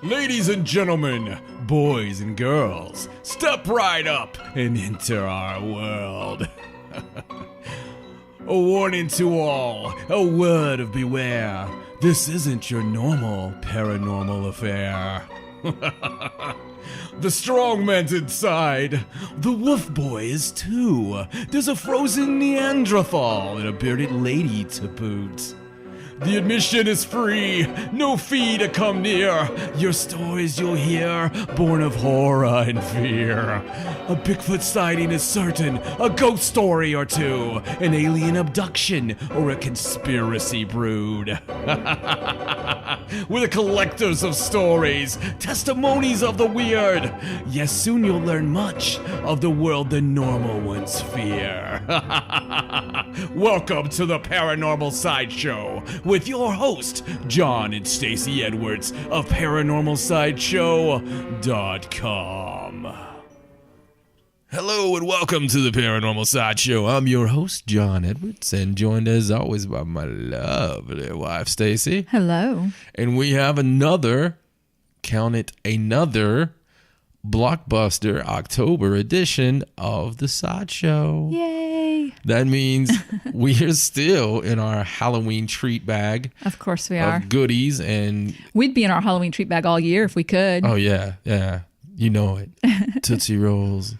Ladies and gentlemen, boys and girls, step right up and enter our world. A warning to all, a word of beware. This isn't your normal paranormal affair. The strong man's inside. The wolf boy is too. There's a frozen Neanderthal and a bearded lady to boot. The admission is free, no fee to come near. Your stories you'll hear, born of horror and fear. A Bigfoot sighting is certain, a ghost story or two, an alien abduction, or a conspiracy brood. We're the collectors of stories, testimonies of the weird. Yes, soon you'll learn much of the world the normal ones fear. Welcome to the Paranormal Sideshow with your host, John and Stacey Edwards of ParanormalSideshow.com. Hello and welcome to the Paranormal Sideshow. I'm your host, John Edwards, and joined as always by my lovely wife, Stacey. Hello. And we have another, count it, another blockbuster October edition of the Sideshow. Yay. That means we are still in our Halloween treat bag. Of course we are. Of goodies, and we'd be in our Halloween treat bag all year if we could. Oh yeah. You know it. Tootsie Rolls.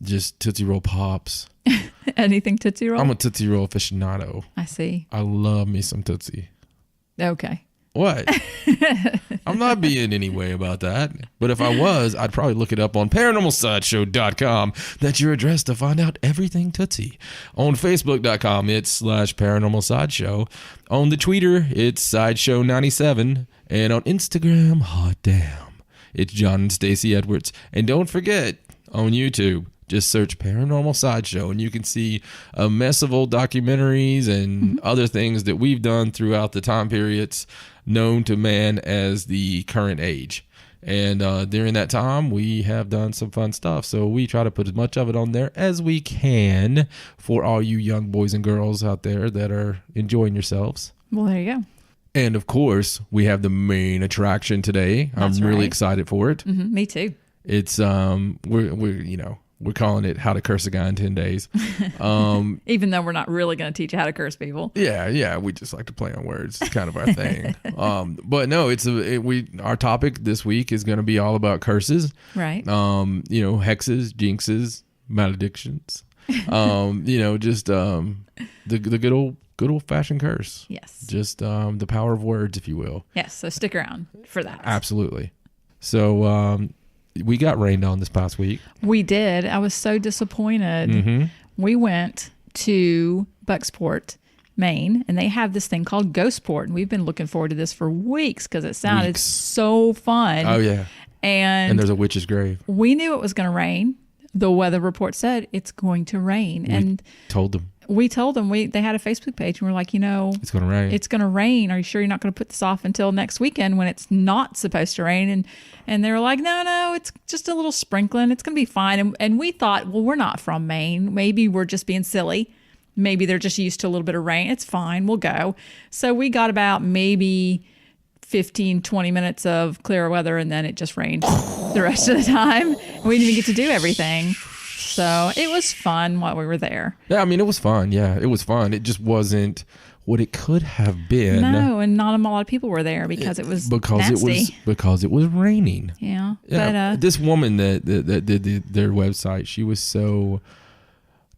Just Tootsie Roll Pops. Anything Tootsie Roll? I'm a Tootsie Roll aficionado. I see. I love me some Tootsie. Okay. What? I'm not being any way about that. But if I was, I'd probably look it up on ParanormalSideshow.com. That's your address to find out everything Tootsie. On Facebook.com, it's /Paranormal Sideshow. On the Twitter, it's Sideshow97. And on Instagram, hot damn, it's John and Stacey Edwards. And don't forget, on YouTube, just search Paranormal Sideshow, and you can see a mess of old documentaries and other things that we've done throughout the time periods known to man as the current age. And during that time, we have done some fun stuff. So we try to put as much of it on there as we can for all you young boys and girls out there that are enjoying yourselves. Well, there you go. And of course, we have the main attraction today. That's I'm really right. excited for it. Mm-hmm, me too. It's we're calling it How to Curse a Guy in 10 Days. Even though we're not really going to teach you how to curse people. Yeah, we just like to play on words. It's kind of our thing. But no, our topic this week is going to be all about curses. Right. Hexes, jinxes, maledictions. The good old fashioned curse. Yes. Just the power of words, if you will. Yes, so stick around for that. Absolutely. So we got rained on this past week. We did. I was so disappointed. Mm-hmm. We went to Bucksport, Maine, and they have this thing called Ghostport. And we've been looking forward to this for weeks because it sounded so fun. Oh, yeah. And there's a witch's grave. we knew it was going to rain. The weather report said it's going to rain. And we told them they had a Facebook page, and we're like, it's going to rain. It's going to rain. Are you sure you're not going to put this off until next weekend when it's not supposed to rain? And they were like, no, it's just a little sprinkling. It's going to be fine. And we thought, well, we're not from Maine. Maybe we're just being silly. Maybe they're just used to a little bit of rain. It's fine. We'll go. So we got about maybe 15, 20 minutes of clear weather, and then it just rained the rest of the time. We didn't even get to do everything. So it was fun while we were there. Yeah, I mean, it was fun. Yeah, it was fun. It just wasn't what it could have been. No, and not a lot of people were there because it was nasty. Because it was raining. Yeah. But this woman that did their website, she was so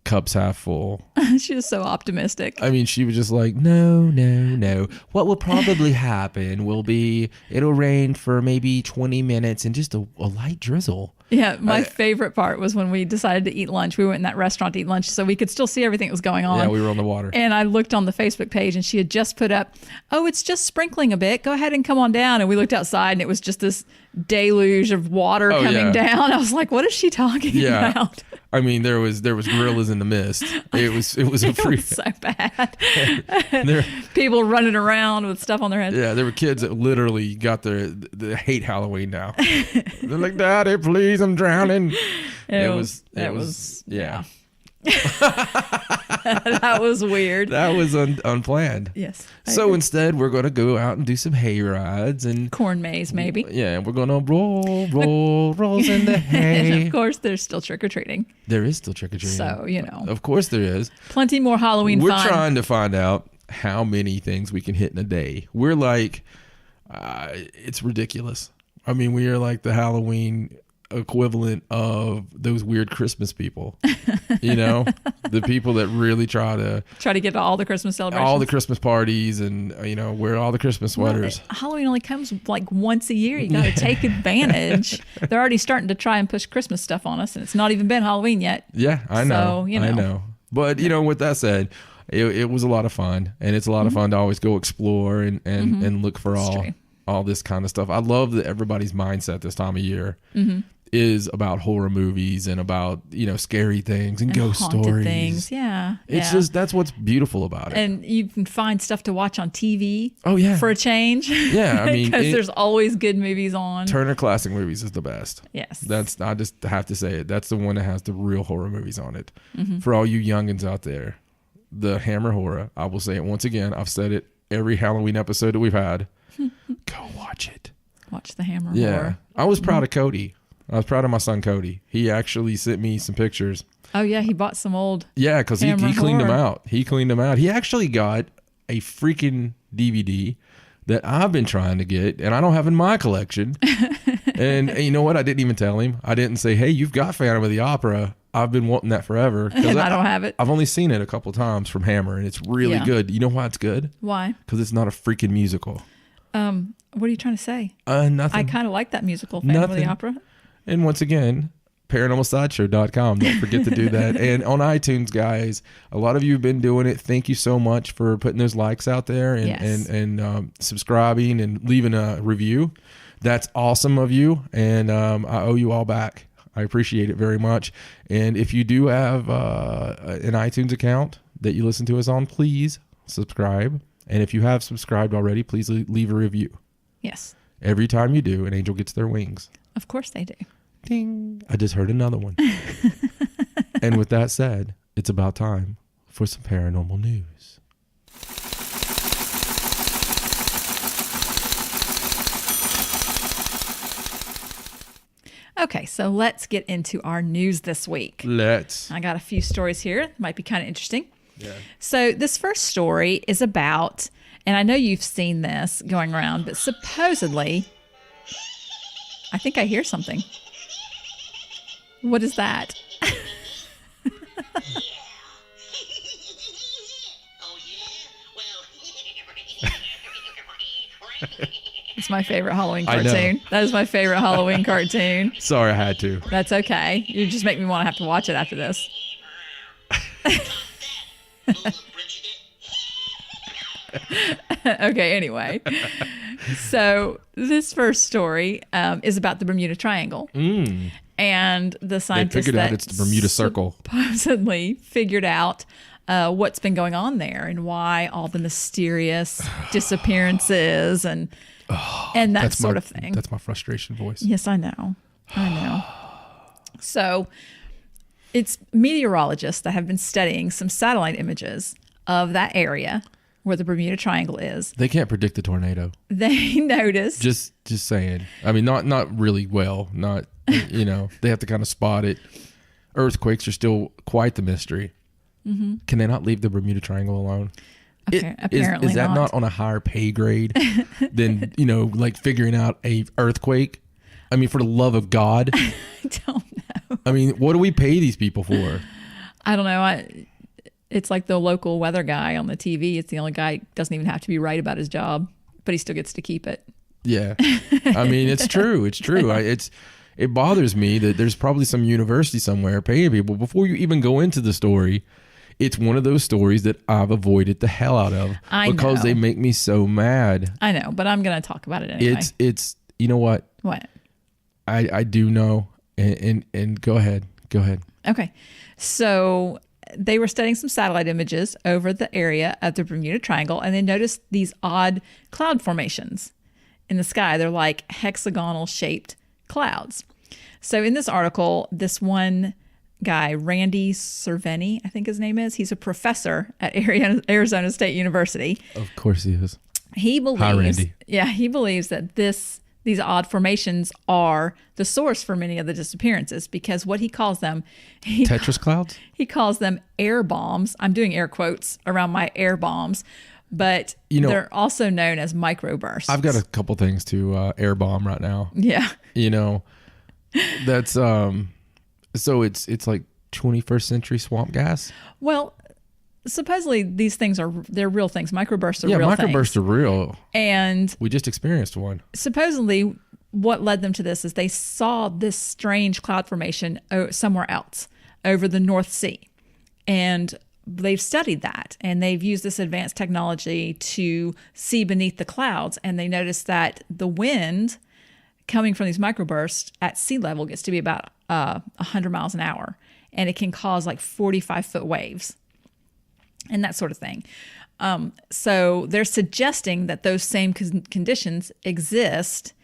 cups half full. She was so optimistic. I mean, she was just like, no. What will probably happen will be it'll rain for maybe 20 minutes and just a light drizzle. Yeah, my favorite part was when we decided to eat lunch. We went in that restaurant to eat lunch so we could still see everything that was going on. Yeah, we were on the water. And I looked on the Facebook page and she had just put up, oh, it's just sprinkling a bit. Go ahead and come on down. And we looked outside and it was just this deluge of water coming down. I was like, what is she talking about? I mean, there was gorillas in the mist. It was a free. It was so bad. People running around with stuff on their heads. Yeah, there were kids that literally got they hate Halloween now. They're like, Daddy, please, I'm drowning. It was. That was weird. That was unplanned. Yes. So instead, we're going to go out and do some hay rides and corn maze, maybe. Yeah, we're going to rolls in the hay. And of course, there's still trick or treating. There is still trick or treating. So, Of course there is. Plenty more Halloween We're fun. trying to find out how many things we can hit in a day. We're like, it's ridiculous. I mean, we are like the Halloween equivalent of those weird Christmas people. The people that really try to get to all the Christmas celebrations, all the Christmas parties, and wear all the Christmas sweaters. Halloween only comes like once a year. You got to take advantage. They're already starting to try and push Christmas stuff on us, and it's not even been Halloween yet. Yeah, I know. So, I know. But with that said, it was a lot of fun, and it's a lot of fun to always go explore and look for all this kind of stuff. I love that everybody's mindset this time of year is about horror movies and about scary things and ghost stories. Things. Yeah, it's just that's what's beautiful about it. And you can find stuff to watch on TV. Oh yeah, for a change. Yeah, I mean, because there's always good movies on. Turner Classic Movies is the best. Yes, I just have to say it. That's the one that has the real horror movies on it. For all you youngins out there, the Hammer Horror. I will say it once again. I've said it every Halloween episode that we've had. Go watch it. Watch the Hammer Horror. I was proud of Cody. I was proud of my son Cody. He actually sent me some pictures. Oh yeah, he bought some old. Yeah, because he cleaned them out. He cleaned them out. He actually got a freaking DVD that I've been trying to get, and I don't have in my collection. And you know what? I didn't even tell him. I didn't say, "Hey, you've got Phantom of the Opera. I've been wanting that forever." And I don't have it. I've only seen it a couple times from Hammer, and it's really good. You know why it's good? Why? Because it's not a freaking musical. What are you trying to say? Nothing. I kind of like that musical, Phantom of the Opera. And once again, paranormalsideshow.com. Don't forget to do that. And on iTunes, guys, a lot of you have been doing it. Thank you so much for putting those likes out there and subscribing and leaving a review. That's awesome of you. And I owe you all back. I appreciate it very much. And if you do have an iTunes account that you listen to us on, please subscribe. And if you have subscribed already, please leave a review. Yes. Every time you do, an angel gets their wings. Of course they do. Ding. I just heard another one. And with that said, it's about time for some paranormal news. Okay, so let's get into our news this week. I got a few stories here. Might be kind of interesting. Yeah. So this first story is about, and I know you've seen this going around, but supposedly, I think I hear something. What is that? It's my favorite Halloween cartoon. That is my favorite Halloween cartoon. Sorry, I had to. That's okay. You just make me want to have to watch it after this. Okay, anyway. So this first story is about the Bermuda Triangle. And the scientists they figured out it's the Bermuda Circle. Supposedly figured out what's been going on there and why all the mysterious disappearances and that sort of thing. That's my frustration voice. Yes, I know. So it's meteorologists that have been studying some satellite images of that area where the Bermuda Triangle is. They can't predict the tornado. They noticed. Just saying. I mean, not really well. Not, they have to kind of spot it. Earthquakes are still quite the mystery. Mm-hmm. Can they not leave the Bermuda Triangle alone? Apparently is that not on a higher pay grade than, like figuring out a earthquake? I mean, for the love of God. I don't know. I mean, what do we pay these people for? I don't know. It's like the local weather guy on the TV. It's the only guy doesn't even have to be right about his job, but he still gets to keep it. Yeah. I mean, it's true. It's true. It bothers me that there's probably some university somewhere paying people before you even go into the story. It's one of those stories that I've avoided the hell out of because they make me so mad. I know, but I'm going to talk about it anyway. It's you know what? What? I do know. And go ahead. Okay. So they were studying some satellite images over the area of the Bermuda Triangle, and they noticed these odd cloud formations in the sky. They're like hexagonal shaped clouds. So in this article, this one guy, Randy Cerveni, I think his name is. He's a professor at Arizona State University. Of course he is. He believes, Hi, Randy. Yeah, he believes that these odd formations are the source for many of the disappearances, because what he calls them, Tetris clouds? he calls them air bombs. I'm doing air quotes around my air bombs, but they're also known as microbursts. I've got a couple things to air bomb right now. Yeah. That's so it's like 21st century swamp gas. Well, supposedly these things they're real things. Microbursts are real things. Yeah, microbursts are real. And we just experienced one. Supposedly what led them to this is they saw this strange cloud formation somewhere else over the North Sea. And they've studied that, and they've used this advanced technology to see beneath the clouds. And they noticed that the wind coming from these microbursts at sea level gets to be about 100 miles an hour. And it can cause like 45-foot waves and that sort of thing. So they're suggesting that those same conditions exist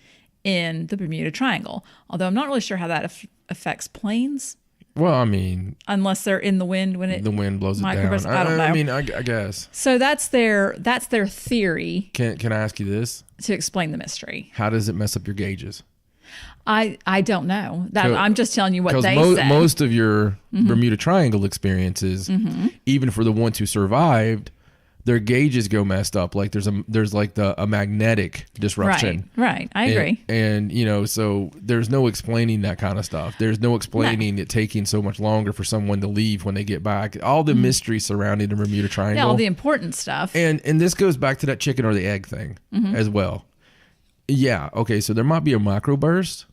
in the Bermuda Triangle, although I'm not really sure how that affects planes. Well, I mean, unless they're in the wind when the wind blows it down. I don't know. I mean, I guess. So that's their theory. Can I ask you this? To explain the mystery. How does it mess up your gauges? I don't know. I'm just telling you what they say. Most of your Bermuda Triangle experiences, even for the ones who survived, their gauges go messed up. Like there's like a magnetic disruption. Right. I agree. And so there's no explaining that kind of stuff. There's no explaining it taking so much longer for someone to leave when they get back. All the mystery surrounding the Bermuda Triangle. Yeah, all the important stuff. And this goes back to that chicken or the egg thing as well. Yeah. Okay. So there might be a microburst,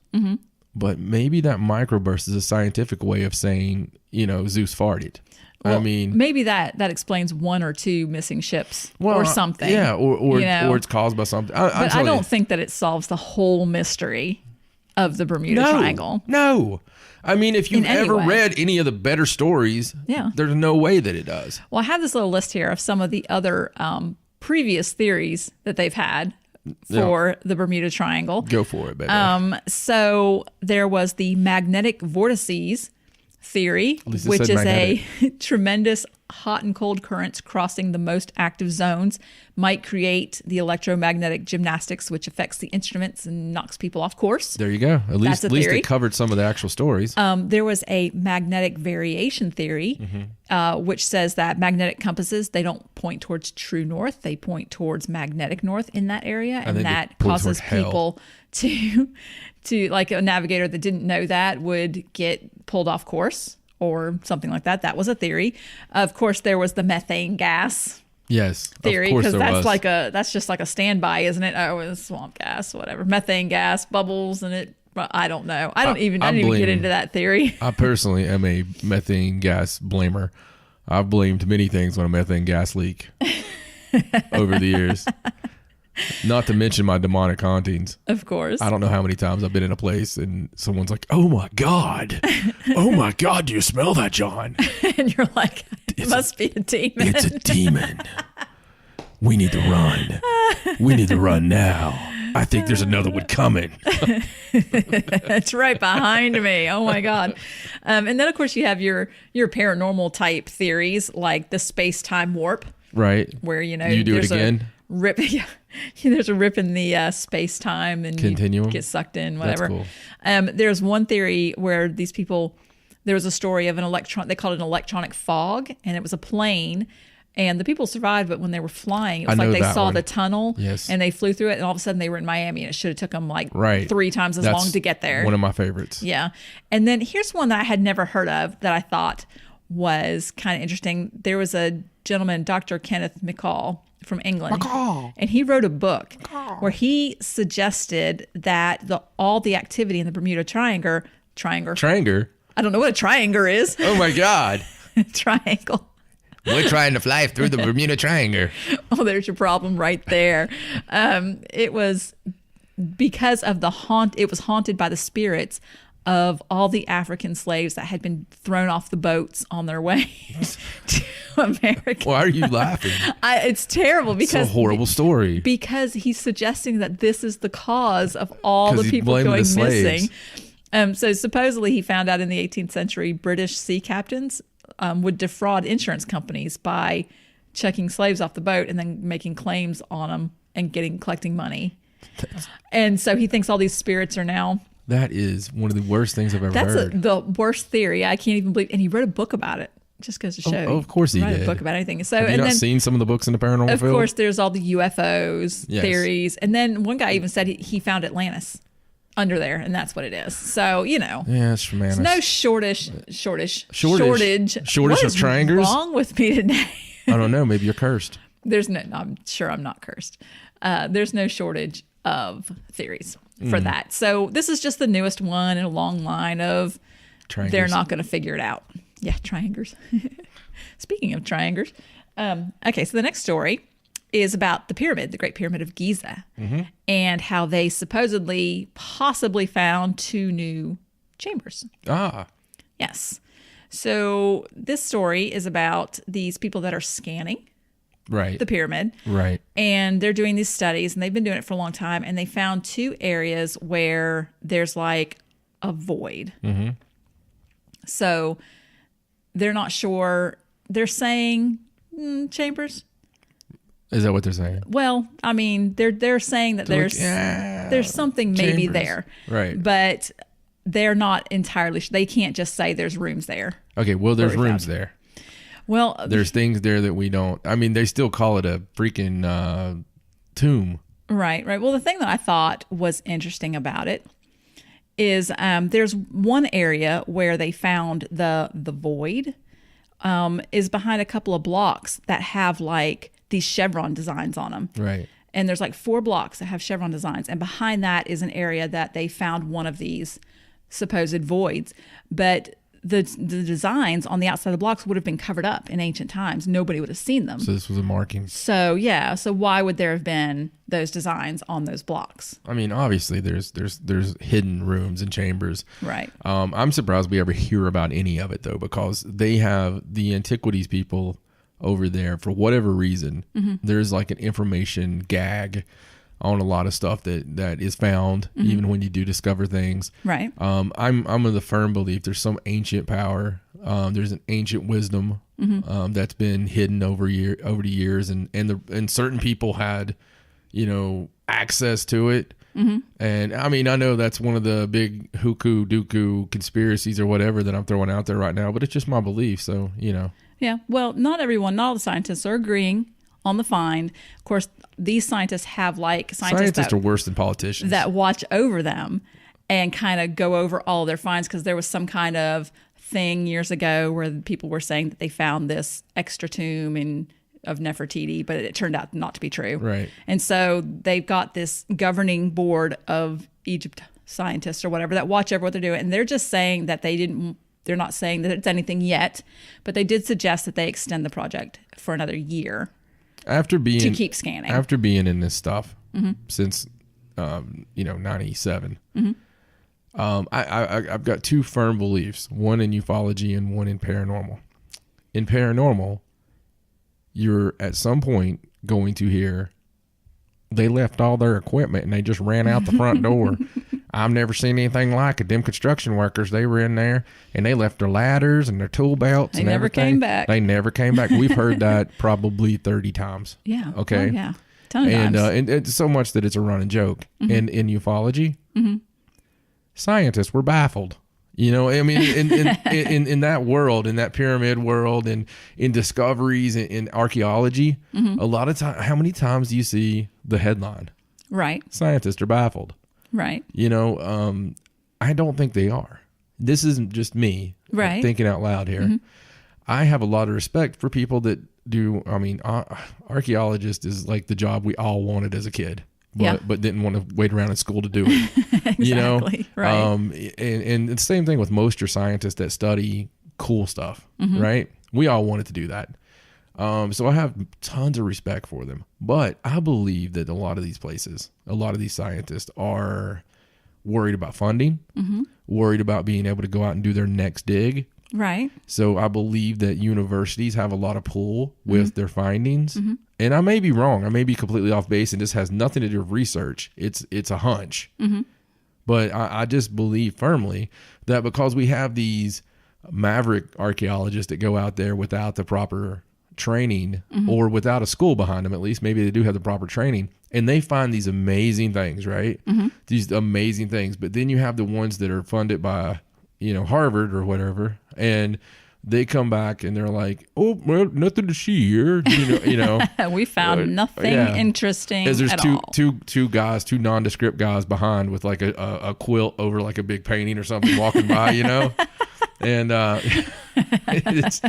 but maybe that microburst is a scientific way of saying, Zeus farted. Well, I mean, maybe that explains one or two missing ships or something. Yeah, or it's caused by something. But I don't think that it solves the whole mystery of the Bermuda Triangle. No. I mean, if you've ever read any of the better stories, there's no way that it does. Well, I have this little list here of some of the other previous theories that they've had for the Bermuda Triangle. Go for it, baby. So there was the magnetic vortices theory, which is a tremendous hot and cold currents crossing the most active zones might create the electromagnetic gymnastics, which affects the instruments and knocks people off course. There you go. At least it covered some of the actual stories. There was a magnetic variation theory, which says that magnetic compasses, they don't point towards true north, they point towards magnetic north in that area, and that causes people to like a navigator that didn't know that would get pulled off course or something like that. That was a theory. Of course, there was the methane gas theory, because that's just like a standby, isn't it? Oh, it's swamp gas, whatever. Methane gas, bubbles, and it. I don't know. I didn't even get into that theory. I personally am a methane gas blamer. I've blamed many things on a methane gas leak over the years. Not to mention my demonic hauntings. Of course. I don't know how many times I've been in a place and someone's like, "Oh my God. Oh my God, do you smell that, John?" And you're like, it must be a demon. It's a demon. We need to run. We need to run now. I think there's another one coming. It's right behind me. Oh my God. And then of course you have your paranormal type theories, like the space-time warp. Right. Where, you do it again. There's a rip in the space-time and continuum. You get sucked in, whatever. That's cool. There's one theory where these people, there was a story of they called it an electronic fog, and it was a plane, and the people survived, but when they were flying, it was like they saw the tunnel, and they flew through it, and all of a sudden they were in Miami, and it should have took them like 3 times as long to get there. One of my favorites. Yeah. And then here's one that I had never heard of that I thought was kind of interesting. There was a gentleman, Dr. Kenneth McCall, from England, and he wrote a book where he suggested that all the activity in the Bermuda Triangle. I don't know what a triangle is. Oh my God. Triangle. We're trying to fly through the Bermuda Triangle. Oh, there's your problem right there. It was because of it was haunted by the spirits of all the African slaves that had been thrown off the boats on their way to America. Why are you laughing? It's terrible because it's a horrible story. Because he's suggesting that this is the cause of all the people going missing. So supposedly he found out in the 18th century British sea captains would defraud insurance companies by checking slaves off the boat and then making claims on them and collecting money. And so he thinks all these spirits are now. That is one of the worst things I've ever heard. That's the worst theory. I can't even believe. And he wrote a book about it. Just goes to show. Oh, of course he write did. A book about anything. So, Have you and not then, seen some of the books in the paranormal field? Of course, there's all the UFOs Yes. theories, and then one guy even said he found Atlantis under there, and that's what it is. So Yeah, it's from there's no shortage Shortage what of is triangles? wrong with me today? I don't know. Maybe you're cursed. There's no. I'm sure I'm not cursed. There's no shortage of theories for that. So this is just the newest one in a long line of. Triangles. They're not going to figure it out. Yeah, triangles. Speaking of triangles. Okay, so the next story is about the pyramid, the Great Pyramid of Giza, and how they supposedly possibly found 2 new chambers. Ah. Yes. So this story is about these people that are scanning Right. the pyramid. Right. And they're doing these studies, and they've been doing it for a long time, and they found 2 areas where there's like a void. So they're not sure. They're saying chambers. Is that what they're saying? Well, I mean, they're saying that there's something maybe chambers. there, Right. but they're not entirely sure. They can't just say there's rooms there. Okay, well, there's we rooms found. there. Well, There's things there that we don't. I mean, they still call it a freaking tomb. right. Well, the thing that I thought was interesting about it is there's one area where they found the void is behind a couple of blocks that have like these chevron designs on them. Right. And there's like 4 blocks that have chevron designs. And behind that is an area that they found one of these supposed voids. But the designs on the outside of the blocks would have been covered up in ancient times. Nobody would have seen them. So this was a marking. So, yeah. So why would there have been those designs on those blocks? I mean, obviously there's hidden rooms and chambers. Right. I'm surprised we ever hear about any of it though, because they have the antiquities people over there for whatever reason. There's like an information gag on a lot of stuff that is found, even when you do discover things. Right. I'm of the firm belief there's some ancient power. There's an ancient wisdom that's been hidden over the years, and certain people had, access to it. And I mean, I know that's one of the big hookoo dooku conspiracies or whatever that I'm throwing out there right now, but it's just my belief. So Yeah. Well, not all the scientists are agreeing on the find. Of course, these scientists have like scientists are worse than politicians that watch over them and kind of go over all their finds, because there was some kind of thing years ago where people were saying that they found this extra tomb of Nefertiti, but it turned out not to be true. Right. And so they've got this governing board of Egypt scientists or whatever that watch over what they're doing, and they're just saying that they're not saying that it's anything yet, but they did suggest that they extend the project for another year to keep scanning. After being in this stuff since 97, I've got 2 firm beliefs, one in ufology and one in paranormal. In paranormal, you're at some point going to hear they left all their equipment and they just ran out the front door. I've never seen anything like it. Them construction workers, they were in there and they left their ladders and their tool belts and everything. They never came back. We've heard that probably 30 times. Yeah. Okay. Oh, yeah. Ton of times. And it's so much that it's a running joke. And in ufology, scientists were baffled. I mean, in that world, in that pyramid world, and in discoveries in archaeology, a lot of time, how many times do you see the headline? Right. Scientists are baffled. Right. I don't think they are. This isn't just me thinking out loud here. I have a lot of respect for people that do. I mean, archaeologist is like the job we all wanted as a kid. But didn't want to wait around in school to do it. Exactly. Right. And the same thing with most scientists that study cool stuff, right? We all wanted to do that. So I have tons of respect for them. But I believe that a lot of these places, a lot of these scientists are worried about funding, worried about being able to go out and do their next dig. Right. So I believe that universities have a lot of pull with their findings. And I may be wrong. I may be completely off base, and this has nothing to do with research. It's a hunch. But But I just believe firmly that because we have these maverick archaeologists that go out there without the proper training or without a school behind them, at least maybe they do have the proper training, and they find these amazing things, right? These amazing things. But then you have the ones that are funded by, Harvard or whatever, and they come back and they're like, "Oh, well, nothing to see here." We found nothing interesting As there's at two, all. two guys, two nondescript guys behind with like a quilt over like a big painting or something walking by, And it's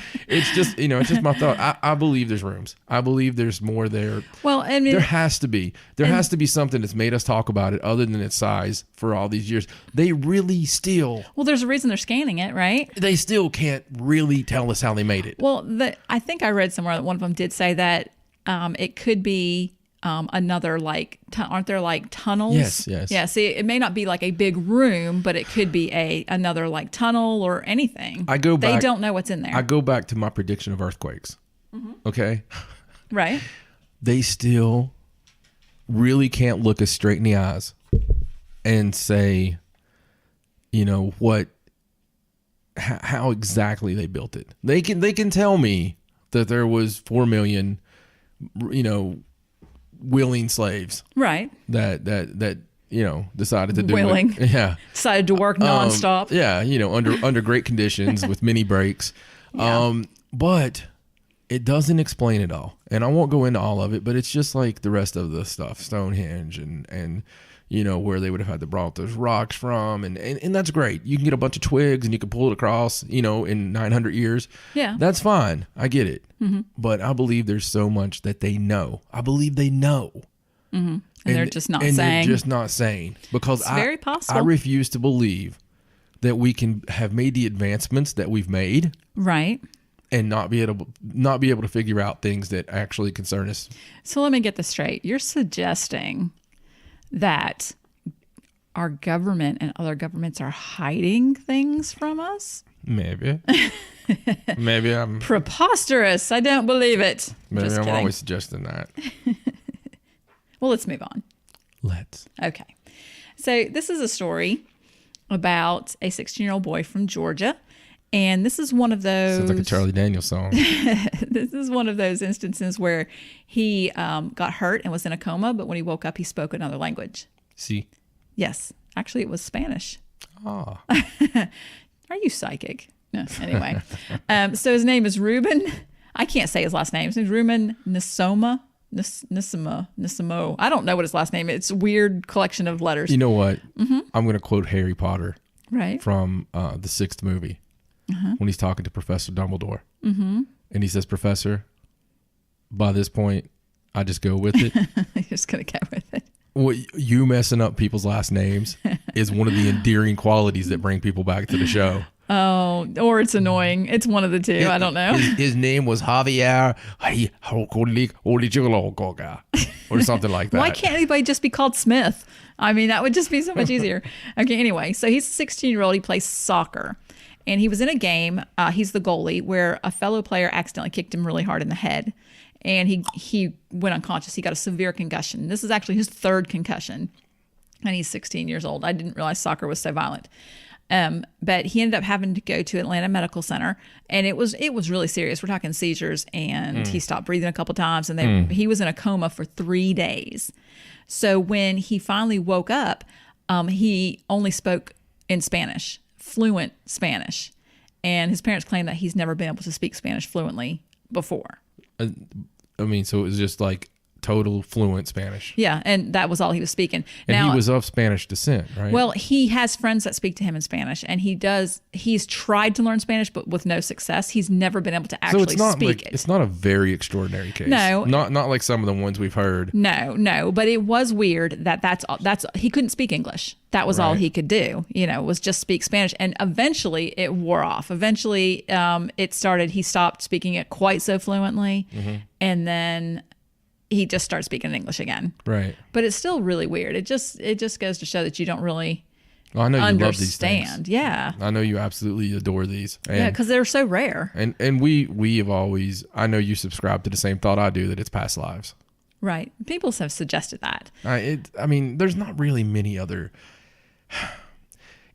just it's just my thought. I believe there's rooms. I believe there's more there. Well, I mean, there has to be. There has to be something that's made us talk about it other than its size for all these years. They really still. Well, there's a reason they're scanning it, right? They still can't really tell us how they made it. Well, I think I read somewhere that one of them did say that it could be another aren't there like tunnels? Yes. Yeah. See, it may not be like a big room, but it could be another like tunnel or anything. I go back. They don't know what's in there. I go back to my prediction of earthquakes. Okay. Right. They still really can't look us straight in the eyes and say, how exactly they built it. They can tell me that there was 4 million, willing slaves. Right. That decided to do Willing. it. Yeah. Decided to work nonstop. Under great conditions with many breaks. Yeah. But it doesn't explain it all. And I won't go into all of it, but it's just like the rest of the stuff, Stonehenge and where they would have had to brought those rocks from. And that's great. You can get a bunch of twigs and you can pull it across, in 900 years. Yeah. That's fine. I get it. But I believe there's so much that they know. I believe they know. And they're just not saying. They're just not saying. Because It's very possible. I refuse to believe that we can have made the advancements that we've made. Right. And not be able to figure out things that actually concern us. So let me get this straight. You're suggesting that our government and other governments are hiding things from us? Maybe. Maybe I'm preposterous. I don't believe it. Maybe Just I'm kidding. always suggesting that. Well, let's move on. Let's. Okay. So this is a story about a 16-year-old boy from Georgia. And this is one of those. Sounds like a Charlie Daniels song. This is one of those instances where he got hurt and was in a coma, but when he woke up, he spoke another language. See? Yes. Actually, it was Spanish. Oh. Are you psychic? No. Anyway. So his name is Ruben. I can't say his last name. His name is Ruben Nisimo. I don't know what his last name is. It's a weird collection of letters. You know what? I'm going to quote Harry Potter. Right. From the 6th movie. When he's talking to Professor Dumbledore. And he says, "Professor, by this point, I just go with it." You're just going to go with it. Well, you messing up people's last names is one of the endearing qualities that bring people back to the show. Oh, or it's annoying. It's one of the two. I don't know. His name was Javier or something like that. Why can't anybody just be called Smith? I mean, that would just be so much easier. Okay, anyway, so he's a 16-year-old. He plays soccer. And he was in a game, he's the goalie, where a fellow player accidentally kicked him really hard in the head. And he went unconscious. He got a severe concussion. This is actually his 3rd concussion. And he's 16 years old. I didn't realize soccer was so violent. But he ended up having to go to Atlanta Medical Center. And it was really serious. We're talking seizures. And he stopped breathing a couple times. And he was in a coma for 3 days. So when he finally woke up, he only spoke in Spanish. Fluent Spanish, and his parents claim that he's never been able to speak Spanish fluently before. I mean, so it was just like total fluent Spanish. Yeah, and that was all he was speaking. And now, he was of Spanish descent, right? Well, he has friends that speak to him in Spanish, and he's tried to learn Spanish, but with no success. He's never been able to actually speak it. It's not a very extraordinary case. No. Not like some of the ones we've heard. No, but it was weird that's he couldn't speak English. That was all Right. he could do, was just speak Spanish. And eventually it wore off. Eventually he stopped speaking it quite so fluently. And then he just started speaking English again. Right. But it's still really weird. It just goes to show that you don't really Well, I know you understand. love these things. Yeah. I know you absolutely adore these. And, Yeah, because they're so rare. And we have always, I know you subscribe to the same thought I do, that it's past lives. Right. People have suggested that. I mean, there's not really many other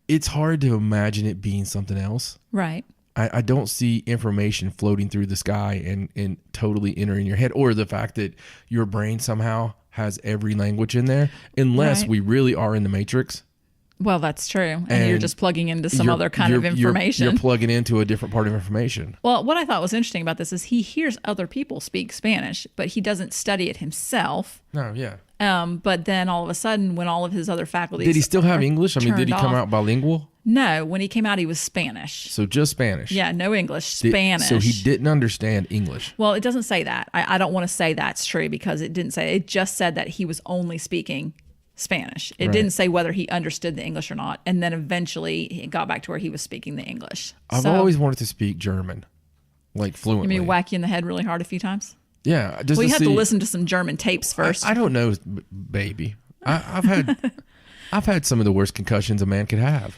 It's hard to imagine it being something else. Right. I don't see information floating through the sky and totally entering your head, or the fact that your brain somehow has every language in there, unless Right. we really are in the Matrix. Well, that's true. And you're just plugging into some other kind of information. You're plugging into a different part of information. Well, what I thought was interesting about this is he hears other people speak Spanish, but he doesn't study it himself. No, yeah. But then all of a sudden, when all of his other faculties Did he still have English? I mean, did he turned come off- out bilingual? No, when he came out, he was Spanish. So just Spanish. Yeah, no English, Spanish. So he didn't understand English. Well, it doesn't say that. I don't want to say that's true because it didn't say. It just said that he was only speaking Spanish. It Right. didn't say whether he understood the English or not. And then eventually it got back to where he was speaking the English. I've always wanted to speak German, like fluently. You mean whack you in the head really hard a few times? Yeah, just Well, you to have see. to listen to some German tapes first. I don't know, baby. I've had some of the worst concussions a man could have.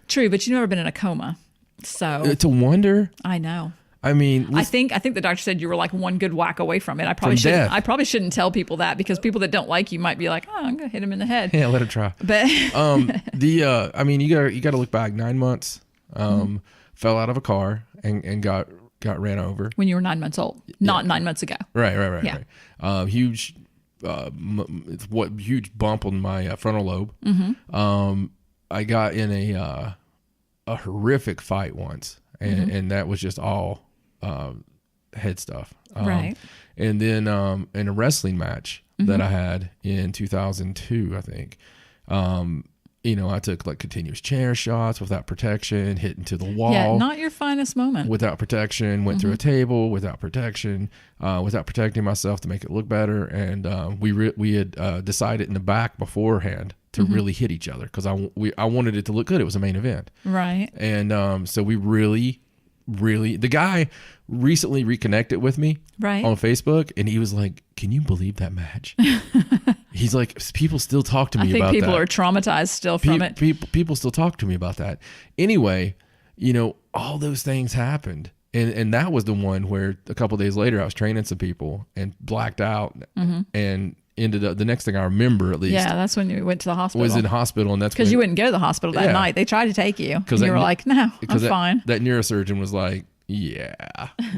True, but you've never been in a coma. So It's a wonder. I know. I mean, I think the doctor said you were like one good whack away from it. I From death. I probably shouldn't tell people that because people that don't like you might be like, oh, I'm gonna hit him in the head. yeah, let him try. But I mean, you got to look back 9 months. Fell out of a car and got ran over. when you were 9 months old, not 9 months ago. Right. Yeah. Right. Huge, huge bump on my frontal lobe. I got in a horrific fight once, and that was just all head stuff. Right. And then in a wrestling match that I had in 2002, I think. I took like continuous chair shots without protection, hit into the wall. Yeah, not your finest moment. Without protection, went through a table without protection, without protecting myself to make it look better. And we had decided in the back beforehand to really hit each other because I wanted it to look good. It was a main event. Right. And so we really, the guy recently reconnected with me Right. on Facebook, and he was like, "Can you believe that match?" He's like, "People still talk to me I think about people that. are traumatized still from it. People still talk to me about that." Anyway, all those things happened. And that was the one where a couple of days later I was training some people and blacked out and ended up, the next thing I remember at least, Yeah, that's when you went to the hospital. was in hospital. And that's Because when, you wouldn't go to the hospital that Yeah. night. They tried to take you. And that you were ne- like, no, I'm because fine. that neurosurgeon was like, "Yeah,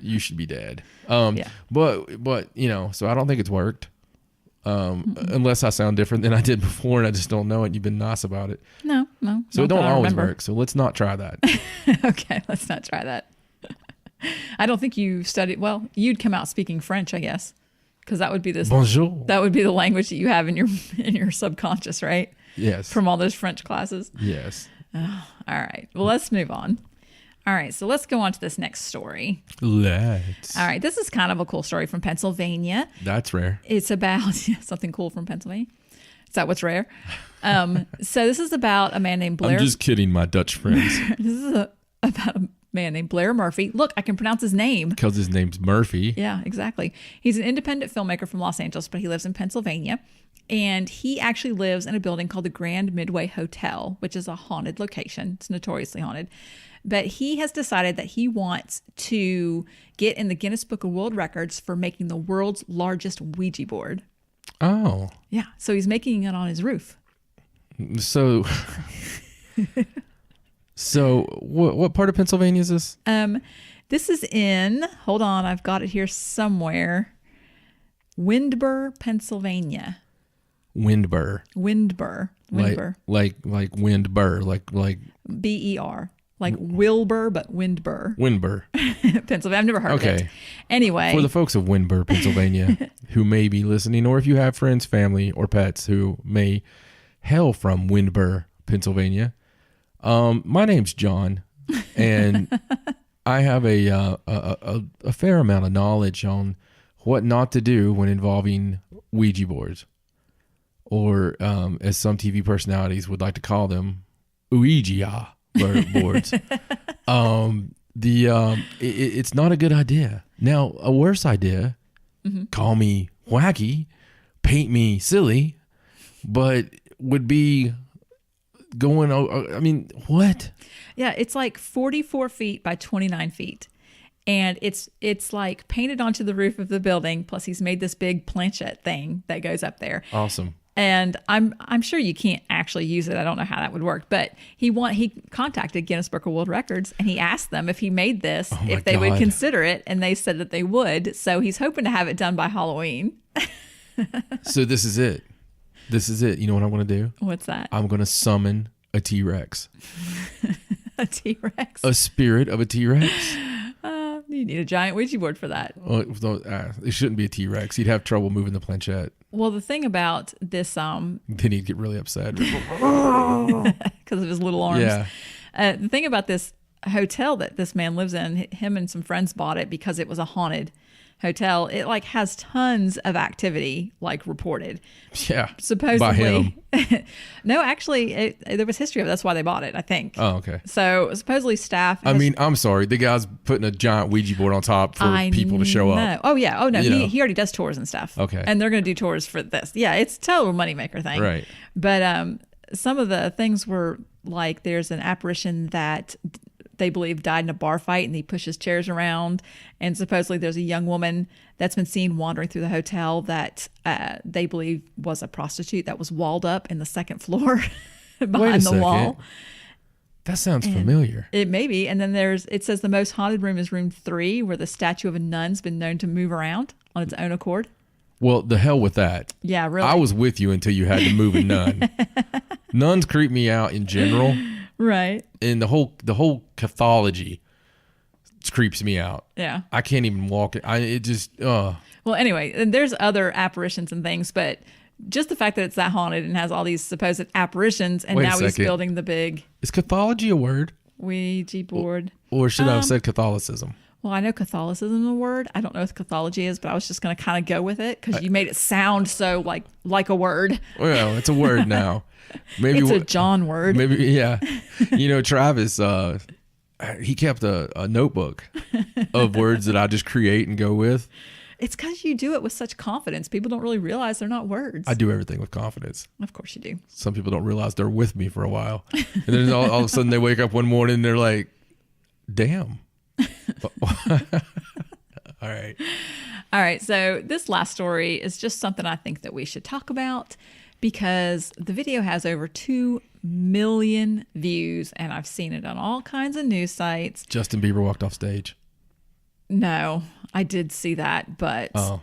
you should be dead." Yeah. But so I don't think it's worked. Unless I sound different than I did before and I just don't know it. You've been nice about it. No. So not it don't that I always remember. work. So let's not try that. Okay, let's not try that. I don't think you studied. Well, you'd come out speaking French, I guess, because that would be this. Bonjour. That would be the language that you have in your subconscious, right? Yes. From all those French classes. Yes. All right. Well, let's move on. All right. So let's go on to this next story. Let's. All right. This is kind of a cool story from Pennsylvania. That's rare. It's about something cool from Pennsylvania. Is that what's rare? So this is about a man named Blair. I'm just kidding, my Dutch friends, This is about a man named Blair Murphy. Look, I can pronounce his name. because his name's Murphy. Yeah, exactly. He's an independent filmmaker from Los Angeles, but he lives in Pennsylvania. And he actually lives in a building called the Grand Midway Hotel, which is a haunted location. It's notoriously haunted. But he has decided that he wants to get in the Guinness Book of World Records for making the world's largest Ouija board. Oh, Yeah, so he's making it on his roof. so what part of Pennsylvania is this? This is in, hold on, I've got it here somewhere. Windber, Pennsylvania. Windber. Windber. Like Windber, like B-E-R. Like Wilbur, but Windber. Windber. Pennsylvania. I've never heard of it. Okay. Anyway. For the folks of Windber, Pennsylvania, who may be listening, or if you have friends, family, or pets who may hail from Windber, Pennsylvania, my name's John, and I have a fair amount of knowledge on what not to do when involving Ouija boards, or as some TV personalities would like to call them, Ouija boards. It's not a good idea. Now, a worse idea, call me wacky, paint me silly, but would be going, I mean, what? Yeah, it's like 44 feet by 29 feet. And it's like painted onto the roof of the building. Plus, he's made this big planchette thing that goes up there. Awesome. And I'm sure you can't actually use it. I don't know how that would work, but he contacted Guinness Book of World Records and he asked them if he made this, if they would consider it, and they said that they would. So he's hoping to have it done by Halloween. So this is it. This is it. You know what I'm going to do? What's that? I'm going to summon a T-Rex. A T-Rex? A spirit of a T-Rex. You need a giant Ouija board for that. It shouldn't be a T-Rex. He'd have trouble moving the planchette. Well, the thing about this... Then he'd get really upset. Because of his little arms. Yeah. The thing about this hotel that this man lives in, him and some friends bought it because it was a haunted hotel. It like has tons of activity like reported. Yeah. Supposedly. By him. No, actually, there was history of it. That's why they bought it, I think. Oh, okay. So supposedly staff. I'm sorry. The guy's putting a giant Ouija board on top for people to show up. Oh, yeah. Oh, no. He already does tours and stuff. Okay. And they're going to do tours for this. Yeah, it's a total moneymaker thing. Right. But some of the things were like there's an apparition that they believe died in a bar fight and he pushes chairs around. And supposedly there's a young woman that's been seen wandering through the hotel that they believe was a prostitute that was walled up in the second floor behind the wall. That sounds familiar. It may be. And then it says the most haunted room is room 3, where the statue of a nun's been known to move around on its own accord. Well, the hell with that. Yeah, really. I was with you until you had to move a nun. Nuns creep me out in general. Right. And the whole cathology creeps me out. Yeah. I can't even walk it. It just. Well, anyway, and there's other apparitions and things, but just the fact that it's that haunted and has all these supposed apparitions, and now he's building the big. Is cathology a word? Ouija board. Or should I have said Catholicism? Well, I know Catholicism is a word. I don't know what cathology is, but I was just going to kind of go with it because you made it sound so like a word. Well, it's a word now. Maybe it's a John word. Maybe, yeah. Travis, he kept a notebook of words that I just create and go with. It's because you do it with such confidence. People don't really realize they're not words. I do everything with confidence. Of course you do. Some people don't realize they're with me for a while. And then all of a sudden they wake up one morning and they're like, damn. All right. So this last story is just something I think that we should talk about because the video has over 2 million views and I've seen it on all kinds of news sites. Justin Bieber walked off stage. No, I did see that, but no.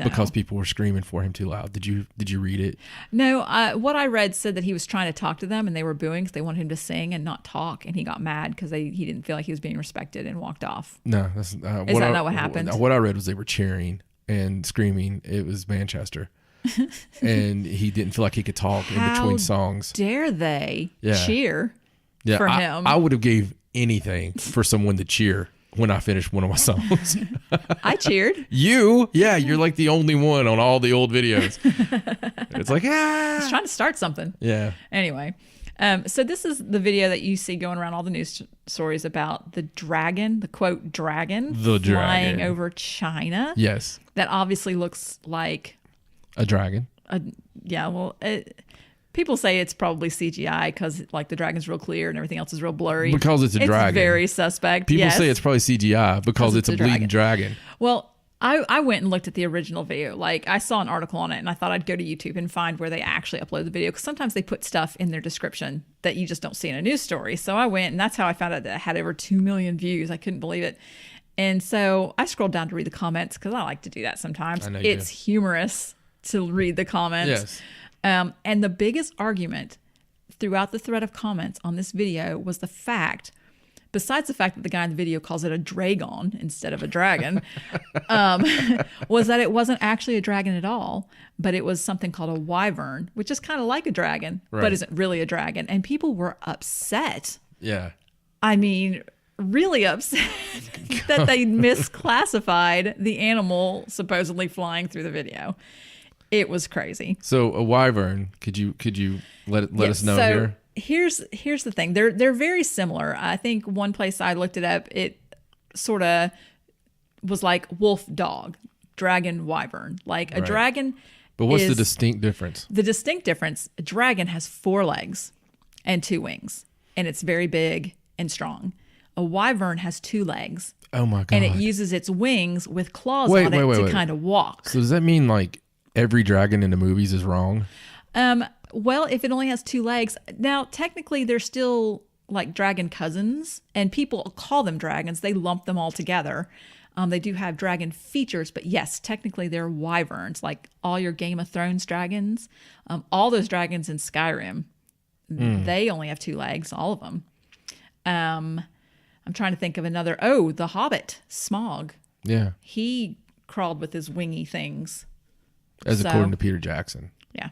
Because people were screaming for him too loud. Did you read it? No, what I read said that he was trying to talk to them and they were booing because they wanted him to sing and not talk, and he got mad because he didn't feel like he was being respected and walked off. No, that's is that not what happened? What I read was they were cheering and screaming. It was Manchester, and he didn't feel like he could talk in between songs. Dare they cheer for him? I would have gave anything for someone to cheer when I finished one of my songs. I cheered. You're like the only one on all the old videos. It's like, He's trying to start something. Yeah. Anyway, so this is the video that you see going around all the news stories about the dragon, the quote dragon, flying over China. Yes. That obviously looks like a dragon. People say it's probably CGI because like the dragon's real clear and everything else is real blurry. Because it's a dragon. It's very suspect. People say it's probably CGI because it's a bleeding dragon. Well, I went and looked at the original video. Like I saw an article on it and I thought I'd go to YouTube and find where they actually upload the video because sometimes they put stuff in their description that you just don't see in a news story. So I went and that's how I found out that it had over 2 million views. I couldn't believe it. And so I scrolled down to read the comments because I like to do that sometimes. It's humorous to read the comments. Yes. And the biggest argument throughout the thread of comments on this video was the fact, besides the fact that the guy in the video calls it a dragon instead of a dragon, was that it wasn't actually a dragon at all, but it was something called a wyvern, which is kind of like a dragon, but isn't really a dragon. And people were upset. Yeah. I mean, really upset that they misclassified the animal supposedly flying through the video. It was crazy. So a wyvern, could you let us know here? Here's the thing. They're very similar. I think one place I looked it up, it sort of was like wolf dog, dragon wyvern. Like a dragon. But what's the distinct difference? The distinct difference, a dragon has 4 legs and 2 wings, and it's very big and strong. A wyvern has 2 legs. Oh my God. And it uses its wings with claws on it to kind of walk. So does that mean like every dragon in the movies is wrong? Well, if it only has 2 legs, now technically they're still like dragon cousins, and people call them dragons. They lump them all together. They do have dragon features, but yes, technically they're wyverns, like all your Game of Thrones dragons. All those dragons in Skyrim, they only have 2 legs, all of them. I'm trying to think of another. Oh, the Hobbit, Smaug. Yeah. He crawled with his wingy things. According to Peter Jackson. Yeah.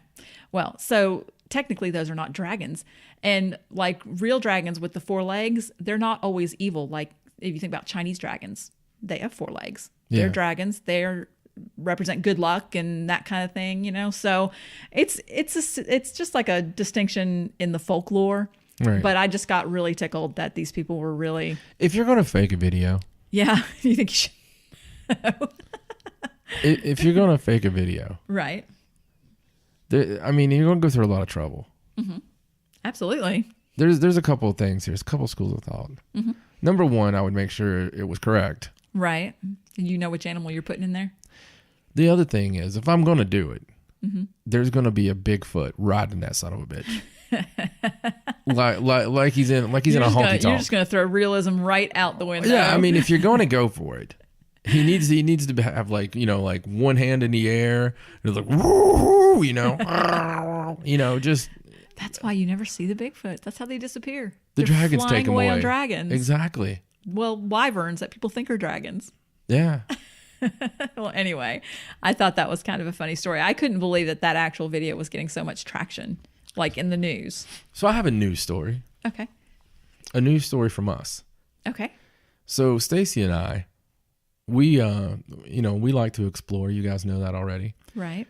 Well, so technically those are not dragons. And like real dragons with the 4 legs, they're not always evil. Like if you think about Chinese dragons, they have 4 legs. They're dragons. They're represent good luck and that kind of thing, you know? So it's just like a distinction in the folklore. Right. But I just got really tickled that these people were really... If you're going to fake a video... Yeah. You think you should... If you're going to fake a video... Right. You're going to go through a lot of trouble. Mm-hmm. Absolutely. There's a couple of things here. There's a couple of schools of thought. Mm-hmm. Number one, I would make sure it was correct. Right. You know which animal you're putting in there? The other thing is, if I'm going to do it, there's going to be a Bigfoot riding that son of a bitch. like he's in a honky tonk. You're just going to throw realism right out the window. Yeah, I mean, if you're going to go for it, he needs to have like one hand in the air, and like woo, just. That's why you never see the Bigfoot. That's how they disappear. The They're dragons flying take them away away on dragons. Exactly. Well, wyverns that people think are dragons. Yeah. Well, anyway, I thought that was kind of a funny story. I couldn't believe that actual video was getting so much traction, like in the news. So I have a news story. Okay. A news story from us. Okay. So Stacy and I, we like to explore. You guys know that already. Right.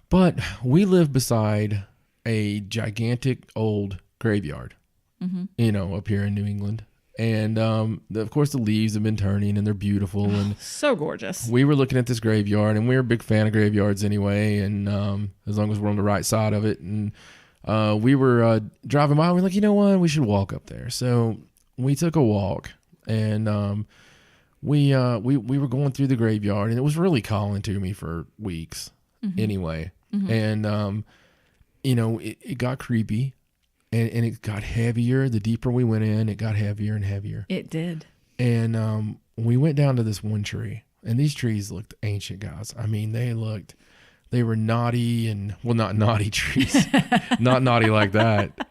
But we live beside a gigantic old graveyard, up here in New England. And, of course, the leaves have been turning and they're beautiful. And so gorgeous. We were looking at this graveyard, and we're a big fan of graveyards anyway. And as long as we're on the right side of it. And we were driving by, and we're like, you know what? We should walk up there. So we took a walk, and we were going through the graveyard, and it was really calling to me for weeks anyway. And, it got creepy. And it got heavier. The deeper we went in, it got heavier and heavier. It did. And we went down to this one tree. And these trees looked ancient, guys. I mean, they were naughty and, well, not naughty trees. Not naughty like that.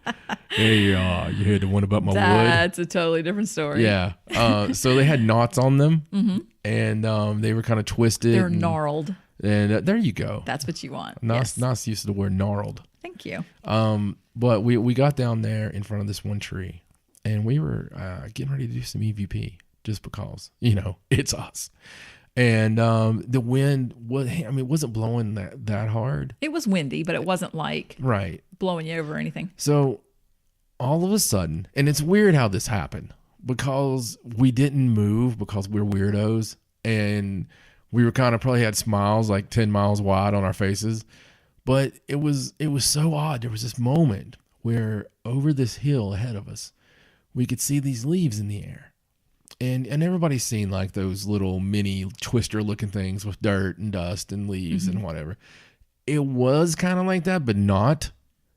Hey, you heard the one about my wood? That's a totally different story. Yeah. So they had knots on them. And they were kind of twisted. They're gnarled. And there you go. That's what you want. Not used to the word gnarled. Thank you. But we got down there in front of this one tree, and we were getting ready to do some EVP just because, it's us. And the wind wasn't blowing that hard. It was windy, but it wasn't like blowing you over or anything. So all of a sudden, and it's weird how this happened, because we didn't move because we're weirdos, and we were kind of probably had smiles like 10 miles wide on our faces. But it was so odd. There was this moment where over this hill ahead of us, we could see these leaves in the air. And everybody's seen like those little mini twister looking things with dirt and dust and leaves and whatever. It was kind of like that, but not.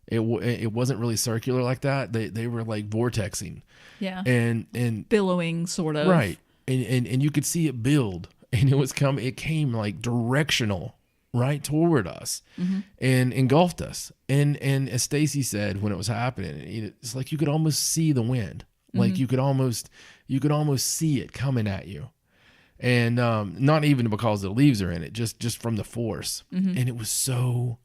It wasn't really circular like that. They were like vortexing. Yeah. And billowing sort of. Right. And you could see it build, and it came like directional right toward us and engulfed us. And as Stacy said when it was happening, it's like you could almost see the wind. Like you could almost see it coming at you. And not even because the leaves are in it, just from the force. And it was so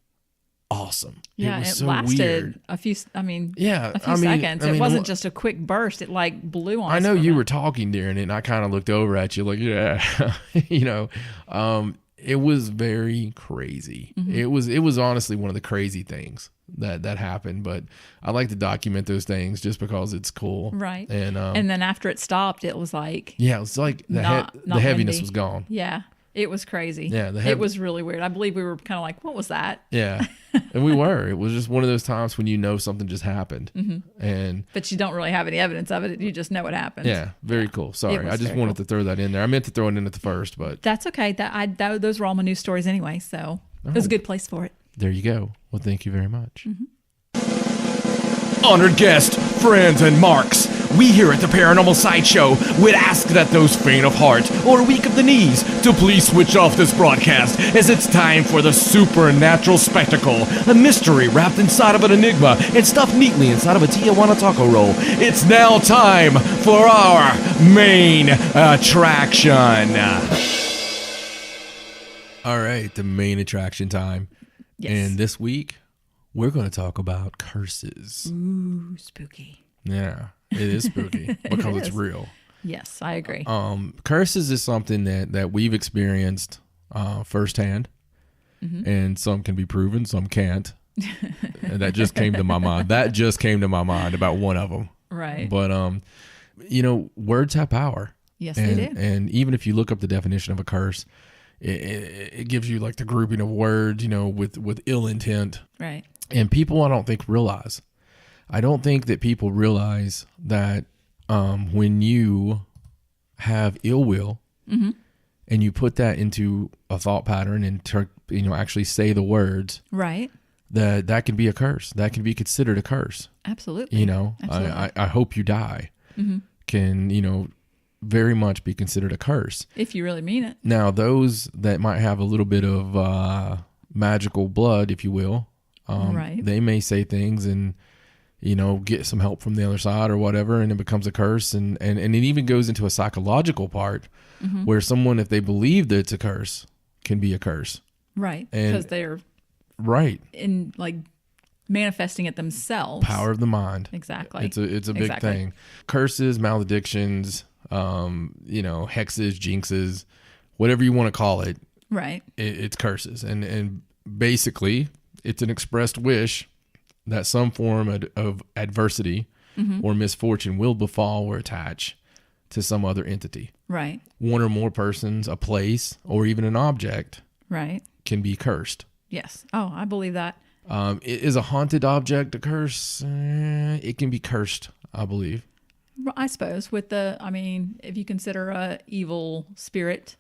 awesome. Yeah, it was it so lasted weird. a few seconds. I mean, It wasn't just a quick burst. It like blew on us. I know you were talking during it, and I kind of looked over at you like, yeah, it was very crazy. It was honestly one of the crazy things that happened, but I like to document those things just because it's cool. Right. And then after it stopped, it was like, yeah, it's like the heaviness windy. Was gone. Yeah. It was crazy. Yeah. It was really weird. I believe we were kind of like, what was that? Yeah. And we were. It was just one of those times when something just happened. But you don't really have any evidence of it. You just know it happened. Yeah. Very cool. Sorry. I just wanted to throw that in there. I meant to throw it in at the first, but. That's okay. Those were all my news stories anyway. So it was a good place for it. There you go. Well, thank you very much. Honored guest, friends, and marks, we here at the Paranormal Sideshow would ask that those faint of heart or weak of the knees to please switch off this broadcast, as it's time for the supernatural spectacle, a mystery wrapped inside of an enigma and stuffed neatly inside of a Tijuana taco roll. It's now time for our main attraction. All right, the main attraction time. Yes. And this week, we're going to talk about curses. Ooh, spooky. Yeah, it is spooky because it's real. Yes, I agree. Curses is something that we've experienced firsthand, and some can be proven, some can't. And that just came to my mind. That just came to my mind about one of them. Right. But words have power. Yes, and, they do. And even if you look up the definition of a curse, it gives you like the grouping of words, with ill intent. Right. And people, I don't think realize that people realize that when you have ill will and you put that into a thought pattern and actually say the words, Right. that can be a curse. That can be considered a curse. Absolutely. Absolutely. I hope you die. Can very much be considered a curse if you really mean it. Now, those that might have a little bit of magical blood, if you will, right. They may say things and get some help from the other side or whatever, and it becomes a curse. And it even goes into a psychological part where someone, if they believe that it's a curse, can be a curse. Right. And- Because they're Right. in manifesting it themselves. Power of the mind. Exactly. It's a big Exactly. thing. Curses, maledictions, hexes, jinxes, whatever you want to call it. Right. It's curses. And basically it's an expressed wish that some form of adversity or misfortune will befall or attach to some other entity. Right. One or more persons, a place, or even an object Right. can be cursed. Yes. Oh, I believe that. Is a haunted object a curse? It can be cursed, I believe. I suppose if you consider a evil spirit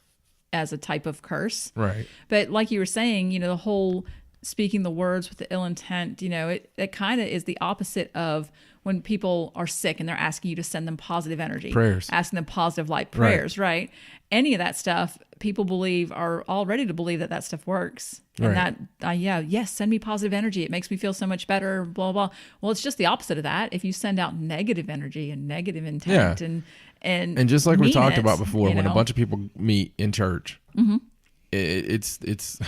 as a type of curse. Right. But like you were saying, the whole speaking the words with the ill intent, it kind of is the opposite of when people are sick and they're asking you to send them positive energy. Prayers. Asking them positive light prayers, right? Any of that stuff, people are all ready to believe that stuff works. And Right. yes, send me positive energy. It makes me feel so much better, blah, blah. Well, it's just the opposite of that. If you send out negative energy and negative intent and just like we mean talked it, about before, when a bunch of people meet in church, it's this.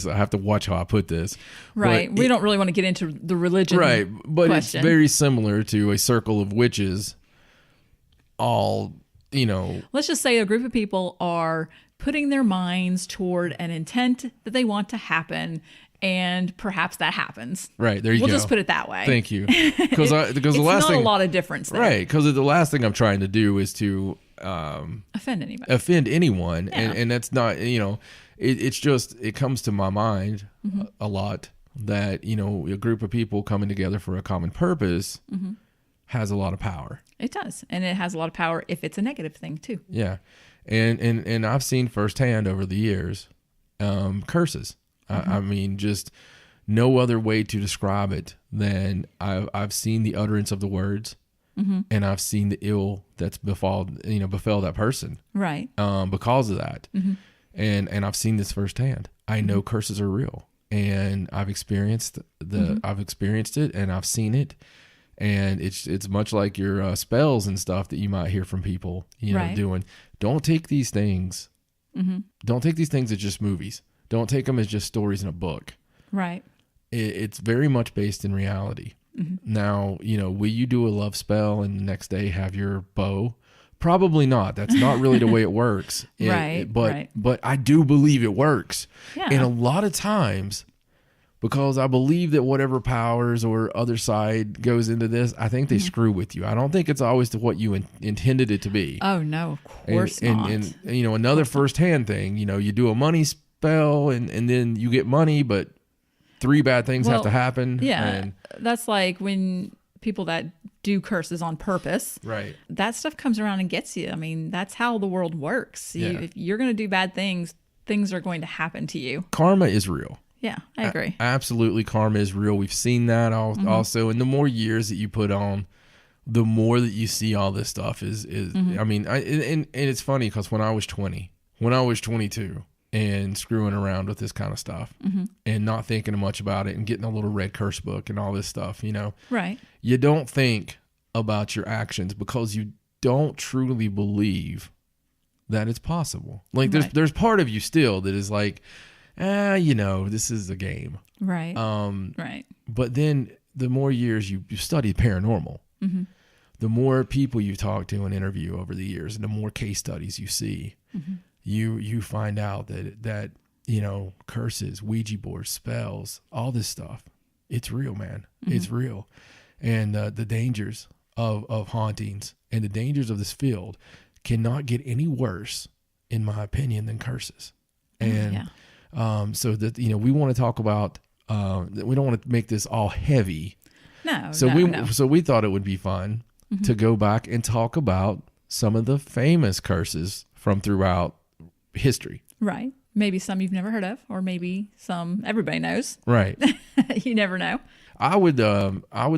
I have to watch how I put this. Right. But We don't really want to get into the religion. Right, but question. it's very similar to a circle of witches. All Let's just say a group of people are putting their minds toward an intent that they want to happen, and perhaps that happens. right there. You We'll go. just put it that way. Thank you, because the It's last not thing, a lot of difference there. right? Because the last thing I'm trying to do is to Offend anybody. offend anyone, Yeah. and that's not it's just it comes to my mind a lot that a group of people coming together for a common purpose has a lot of power. It does. And it has a lot of power if it's a negative thing too. Yeah, and I've seen firsthand over the years curses. I mean, just no other way to describe it than I've seen the utterance of the words, and I've seen the ill that's befell that person Right. because of that, and I've seen this firsthand. I know curses are real, and I've experienced it, and I've seen it. And it's much like your spells and stuff that you might hear from people, Right. doing. Don't take these things. Don't take these things as just movies. Don't take them as just stories in a book. Right. It's very much based in reality. Now, will you do a love spell and the next day have your bow? Probably not. That's not really the way it works. Right. But I do believe it works. Yeah. And a lot of times, because I believe that whatever powers or other side goes into this, I think they screw with you. I don't think it's always to what you intended it to be. Oh no, of course not. And another firsthand thing, you do a money spell and then you get money, but 3 bad things have to happen. Yeah. And, That's like when people that do curses on purpose. right. That stuff comes around and gets you. I mean, that's how the world works. Yeah. If you're going to do bad things, things are going to happen to you. Karma is real. Yeah, I agree. Absolutely, karma is real. We've seen that also. And the more years that you put on, the more that you see all this stuff is I mean, and it's funny because when I was 22 and screwing around with this kind of stuff and not thinking much about it and getting a little red curse book and all this stuff, you know, Right. you don't think about your actions because you don't truly believe that it's possible. Like there's part of you still that is like, you know, this is a game. Right. Right. But then the more years you study paranormal, the more people you talk to and interview over the years, and the more case studies you see, you find out that you know, curses, Ouija boards, spells, all this stuff, it's real, man. It's real. And the dangers of hauntings and the dangers of this field cannot get any worse, in my opinion, than curses. And so that, you know, we want to talk about, we don't want to make this all heavy. No. So we thought it would be fun to go back and talk about some of the famous curses from throughout history. Right. Maybe some you've never heard of, or maybe some everybody knows. Right. You never know. I would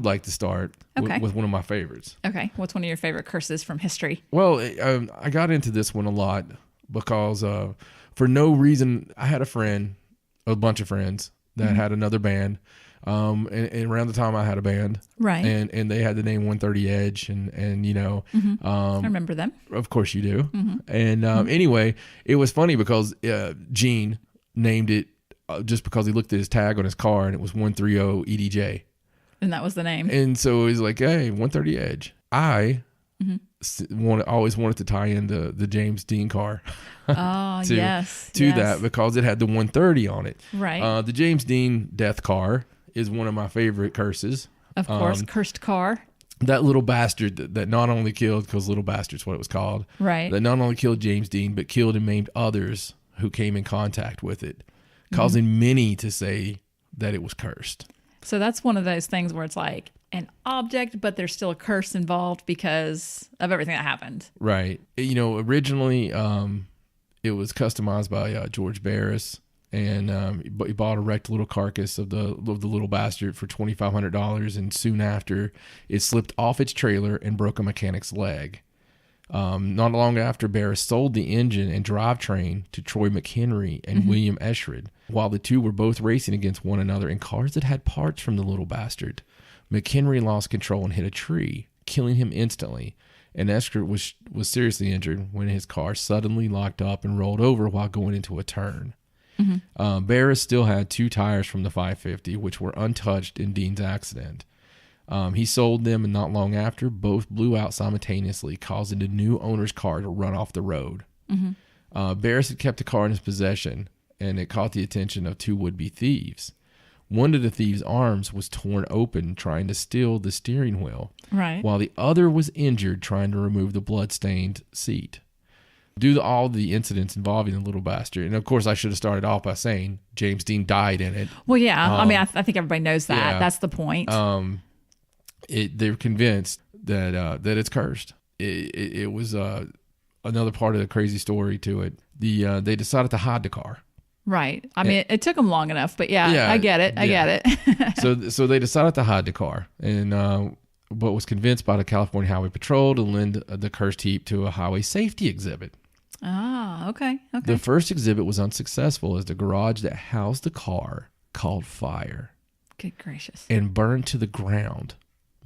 like to start with one of my favorites. Okay. What's one of your favorite curses from history? Well, I got into this one a lot because for no reason, I had a bunch of friends that had another band. And around the time I had a band, right, and they had the name 130 Edge, and you know, I remember them. Of course you do. And anyway, it was funny because Gene named it just because he looked at his tag on his car and it was 130 EDJ, and that was the name. And so he's like, "Hey, 130 Edge." I always wanted to tie in the James Dean car. To that because it had the 130 on it. Right. The James Dean death car is one of my favorite curses. Of course, cursed car. That little bastard that not only killed, because Little Bastard's what it was called. Right. That not only killed James Dean, but killed and maimed others who came in contact with it, causing many to say that it was cursed. So that's one of those things where it's like an object, but there's still a curse involved because of everything that happened. Right. You know, originally it was customized by George Barris. And he bought a wrecked little carcass of the little bastard for $2,500, and soon after, it slipped off its trailer and broke a mechanic's leg. Not long after, Barris sold the engine and drivetrain to Troy McHenry and William Eschred, while the two were both racing against one another in cars that had parts from the little bastard. McHenry lost control and hit a tree, killing him instantly. And Eschred was seriously injured when his car suddenly locked up and rolled over while going into a turn. Barris still had 2 tires from the 550, which were untouched in Dean's accident. He sold them, and not long after, both blew out simultaneously, causing the new owner's car to run off the road. Barris had kept the car in his possession, and it caught the attention of 2 would-be thieves. One of the thieves' arms was torn open trying to steal the steering wheel, while the other was injured trying to remove the blood-stained seat. Due to all the incidents involving the little bastard, and of course I should have started off by saying James Dean died in it. Well, yeah, I mean, I think everybody knows that. Yeah. That's the point. They're convinced that it's cursed. It was another part of the crazy story to it. They decided to hide the car. Right. I mean, it took them long enough, but yeah, I get it. I get it. So they decided to hide the car, and but was convinced by the California Highway Patrol to lend the cursed heap to a highway safety exhibit. Ah, okay. The first exhibit was unsuccessful as the garage that housed the car caught fire. Good gracious. And burned to the ground.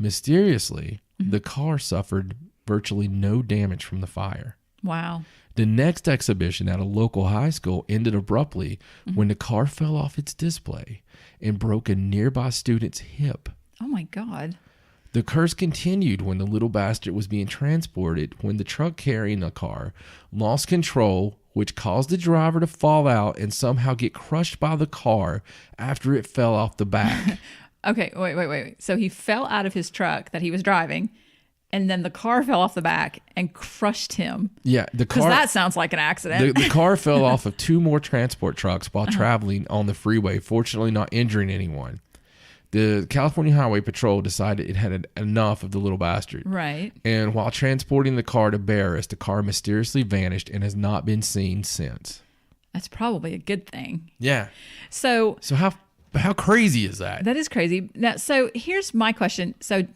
Mysteriously, the car suffered virtually no damage from the fire. Wow. The next exhibition at a local high school ended abruptly when the car fell off its display and broke a nearby student's hip. Oh my God. The curse continued when the little bastard was being transported when the truck carrying the car lost control, which caused the driver to fall out and somehow get crushed by the car after it fell off the back. Okay, wait. So he fell out of his truck that he was driving, and then the car fell off the back and crushed him. Yeah, the car. Because that sounds like an accident. The car fell off of 2 more transport trucks while traveling on the freeway, fortunately not injuring anyone. The California Highway Patrol decided it had enough of the little bastard. Right. And while transporting the car to Barris, the car mysteriously vanished and has not been seen since. That's probably a good thing. Yeah. So So how crazy is that? that is crazy. Now, so here's my question. So,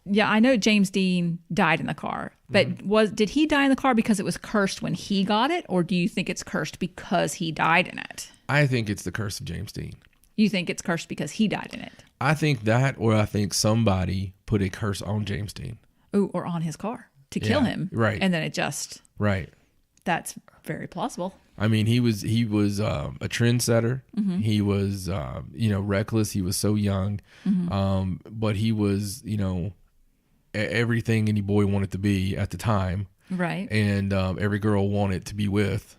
yeah, I know James Dean died in the car, but did he die in the car because it was cursed when he got it, or do you think it's cursed because he died in it? I think it's the curse of James Dean. You think it's cursed because he died in it? I think that, or I think somebody put a curse on James Dean. Ooh, or on his car to kill Yeah, him. right. And then it just, Right. that's very plausible. I mean, he was a trendsetter. He was reckless. He was so young, but he was everything any boy wanted to be at the time, Right. and every girl wanted to be with.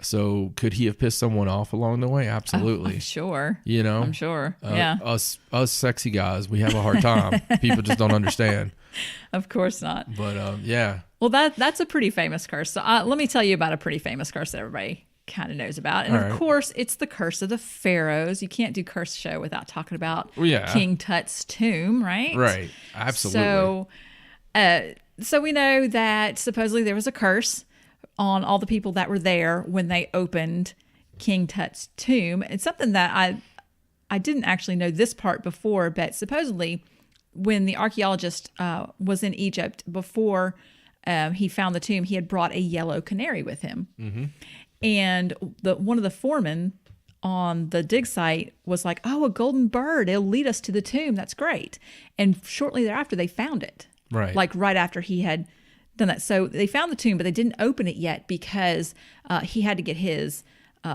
So could he have pissed someone off along the way? Absolutely. I'm sure. You know, I'm sure. Yeah. Us sexy guys, we have a hard time. People just don't understand. Of course not. But yeah. Well, that's a pretty famous curse. So let me tell you about a pretty famous curse that everybody kind of knows about. And All of right. course, it's the curse of the pharaohs. You can't do curse show without talking about Well, yeah. King Tut's tomb, right? Right. Absolutely. So we know that supposedly there was a curse on all the people that were there when they opened King Tut's tomb. It's something that I didn't actually know this part before, but supposedly when the archaeologist was in Egypt before he found the tomb, he had brought a yellow canary with him. Mm-hmm. And one of the foremen on the dig site was like, "Oh, a golden bird. It'll lead us to the tomb. That's great." And shortly thereafter, they found it. Right. Like right after he had done that. So they found the tomb, but they didn't open it yet because he had to get his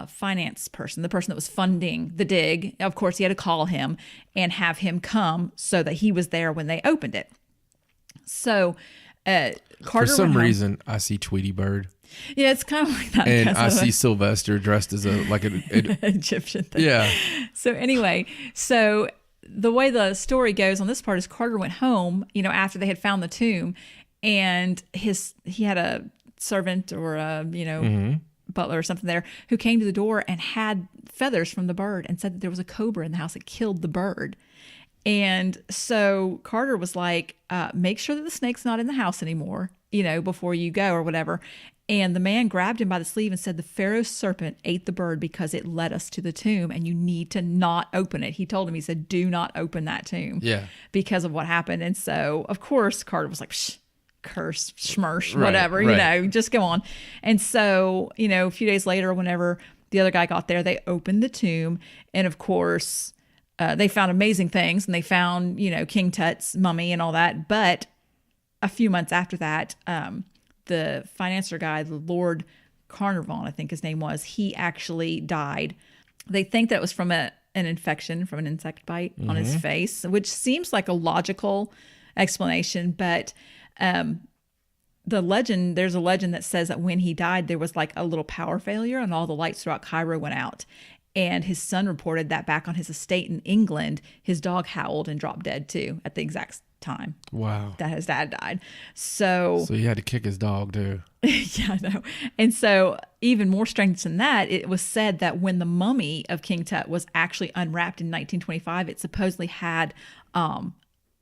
finance person, the person that was funding the dig. Of course, he had to call him and have him come so that he was there when they opened it. So Carter For some went home. reason, I see Tweety Bird, Yeah, it's kind of like that. and because I of see the Sylvester dressed as an Egyptian thing. yeah. So anyway, so the way the story goes on this part is Carter went home, after they had found the tomb, and he had a servant or a, butler or something there who came to the door and had feathers from the bird and said that there was a cobra in the house that killed the bird. And so Carter was like, make sure that the snake's not in the house anymore, before you go or whatever. And the man grabbed him by the sleeve and said, "The Pharaoh's serpent ate the bird because it led us to the tomb, and you need to not open it." He told him, he said, "Do not open that tomb." Yeah. Because of what happened. And so, of course, Carter was like, "Psh, curse, schmersh, Right, whatever, right. just go on." And so, a few days later, whenever the other guy got there, they opened the tomb. And of course, they found amazing things, and they found, King Tut's mummy and all that. But a few months after that, the financier guy, the Lord Carnarvon, I think his name was, he actually died. They think that it was from an infection, from an insect bite on his face, which seems like a logical explanation. But there's a legend that says that when he died, there was like a little power failure and all the lights throughout Cairo went out. And his son reported that back on his estate in England, his dog howled and dropped dead too at the exact time Wow. that his dad died. So So he had to kick his dog too. yeah, I know. And so even more strange than that, it was said that when the mummy of King Tut was actually unwrapped in 1925, it supposedly had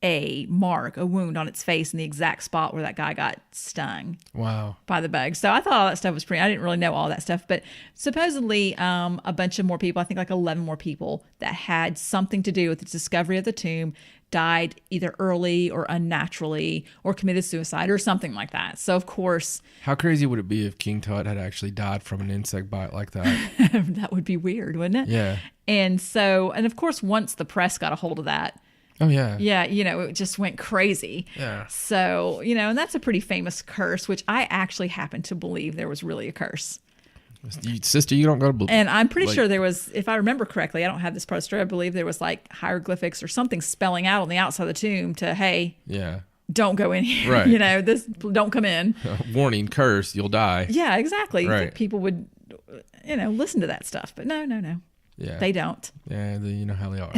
a wound on its face in the exact spot where that guy got stung Wow. by the bug. So I thought all that stuff was I didn't really know all that stuff, but supposedly a bunch of more people, I think like 11 more people that had something to do with the discovery of the tomb died either early or unnaturally or committed suicide or something like that. So of course, How crazy would it be if King Tut had actually died from an insect bite like that? that would be weird, wouldn't it? Yeah. And so, and of course, once the press got a hold of that, Oh yeah. yeah, it just went crazy. Yeah. So, and that's a pretty famous curse, which I actually happen to believe there was really a curse. Sister, you don't go to believe. And I'm pretty sure there was, if I remember correctly, I don't have this part of the story, I believe there was like hieroglyphics or something spelling out on the outside of the tomb to, hey, Yeah. don't go in here. Right. Don't come in. Warning, curse, you'll die. Yeah, exactly. Right. People would, listen to that stuff. But no. Yeah. They don't. Yeah, you know how they are.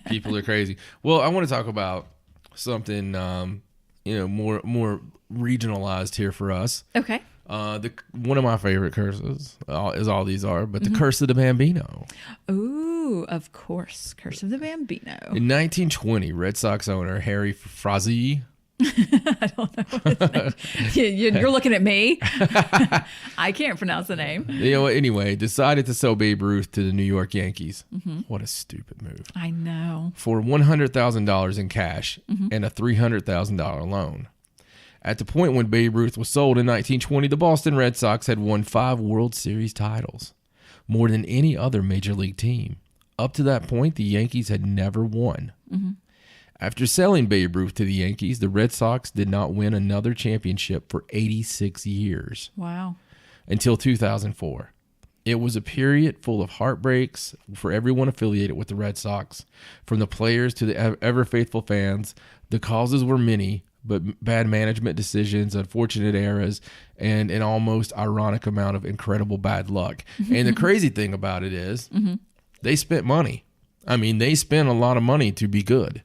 People are crazy. Well, I want to talk about something, more regionalized here for us. Okay. One of my favorite curses, as all these are, but the curse of the Bambino. Ooh, of course. Curse of the Bambino. In 1920, Red Sox owner Harry Frazee I don't know what his name. You're looking at me. I can't pronounce the name. Anyway, decided to sell Babe Ruth to the New York Yankees. What a stupid move. I know. For $100,000 in cash and a $300,000 loan. At the point when Babe Ruth was sold in 1920, the Boston Red Sox had won 5 World Series titles, more than any other major league team. Up to that point, the Yankees had never won. After selling Babe Ruth to the Yankees, the Red Sox did not win another championship for 86 years. Wow. Until 2004. It was a period full of heartbreaks for everyone affiliated with the Red Sox, from the players to the ever-faithful fans. The causes were many, but bad management decisions, unfortunate eras, and an almost ironic amount of incredible bad luck. And the crazy thing about it is they spent money. I mean, they spent a lot of money to be good.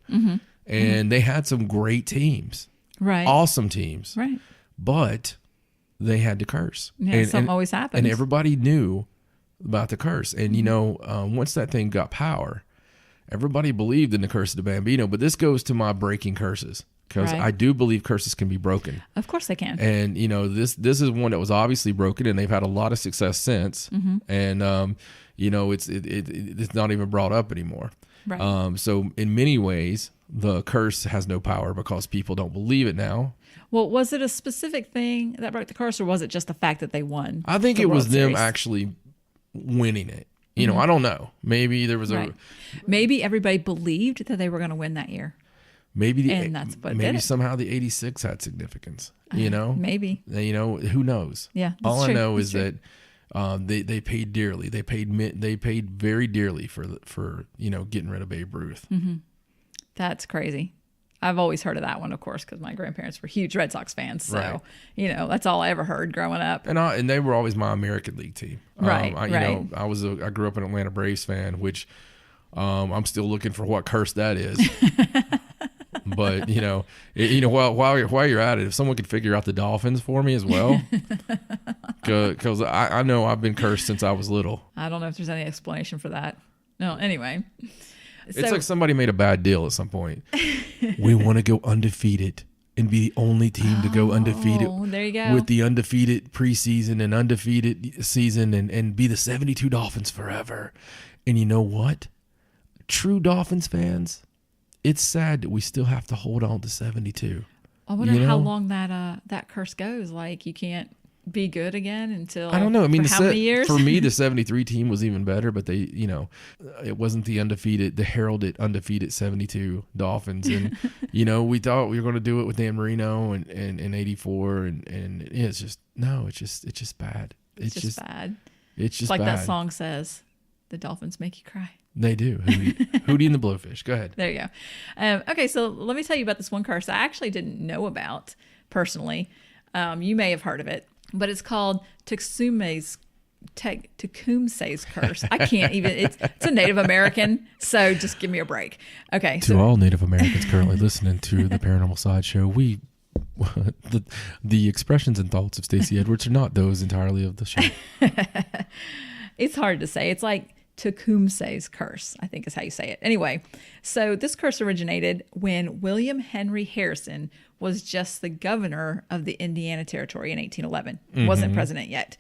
And they had some great teams. Right. Awesome teams. Right. But they had to curse. Yeah, something always happens. And everybody knew about the curse. And, once that thing got power, everybody believed in the curse of the Bambino. But this goes to my breaking curses, because I do believe curses can be broken. Of course they can. And, this is one that was obviously broken, and they've had a lot of success since. And, it's not even brought up anymore. Right. So in many ways, the curse has no power because people don't believe it now. Well, was it a specific thing that broke the curse, or was it just the fact that they won? I think the it was World them Series? Actually winning it. I don't know. Maybe there was maybe everybody believed that they were going to win that year. Maybe that's somehow the 86 had significance. Maybe. Who knows? Yeah. All I know is that they paid dearly. They paid very dearly for getting rid of Babe Ruth. That's crazy. I've always heard of that one, of course, because my grandparents were huge Red Sox fans. So, that's all I ever heard growing up. And they were always my American League team. Right. I grew up an Atlanta Braves fan, which I'm still looking for what curse that is. But while you're at it, if someone could figure out the Dolphins for me as well, because I know I've been cursed since I was little. I don't know if there's any explanation for that. No, anyway. It's like somebody made a bad deal at some point. We want to go undefeated and be the only team to go undefeated. There you go. With the undefeated preseason and undefeated season and be the 72 Dolphins forever. And you know what? True Dolphins fans, it's sad that we still have to hold on to 72. I wonder how long that curse goes. Like, you can't be good again until, I don't know. I mean, how many years? For me, the 73 team was even better, but they, it wasn't the heralded undefeated 72 Dolphins. And, we thought we were going to do it with Dan Marino and 84. And it's just bad. It's just bad. It's just like bad. that song says, the Dolphins make you cry. They do. Hootie and the Blowfish. Go ahead. There you go. Okay, so let me tell you about this one curse I actually didn't know about personally. You may have heard of it, but it's called Tecumseh's curse. I can't even. It's a Native American, so just give me a break. Okay. To all Native Americans currently listening to the Paranormal Sideshow, the expressions and thoughts of Stacey Edwards are not those entirely of the show. It's hard to say. It's like Tecumseh's curse, I think is how you say it. Anyway, so this curse originated when William Henry Harrison was just the governor of the Indiana Territory in 1811. Wasn't president yet.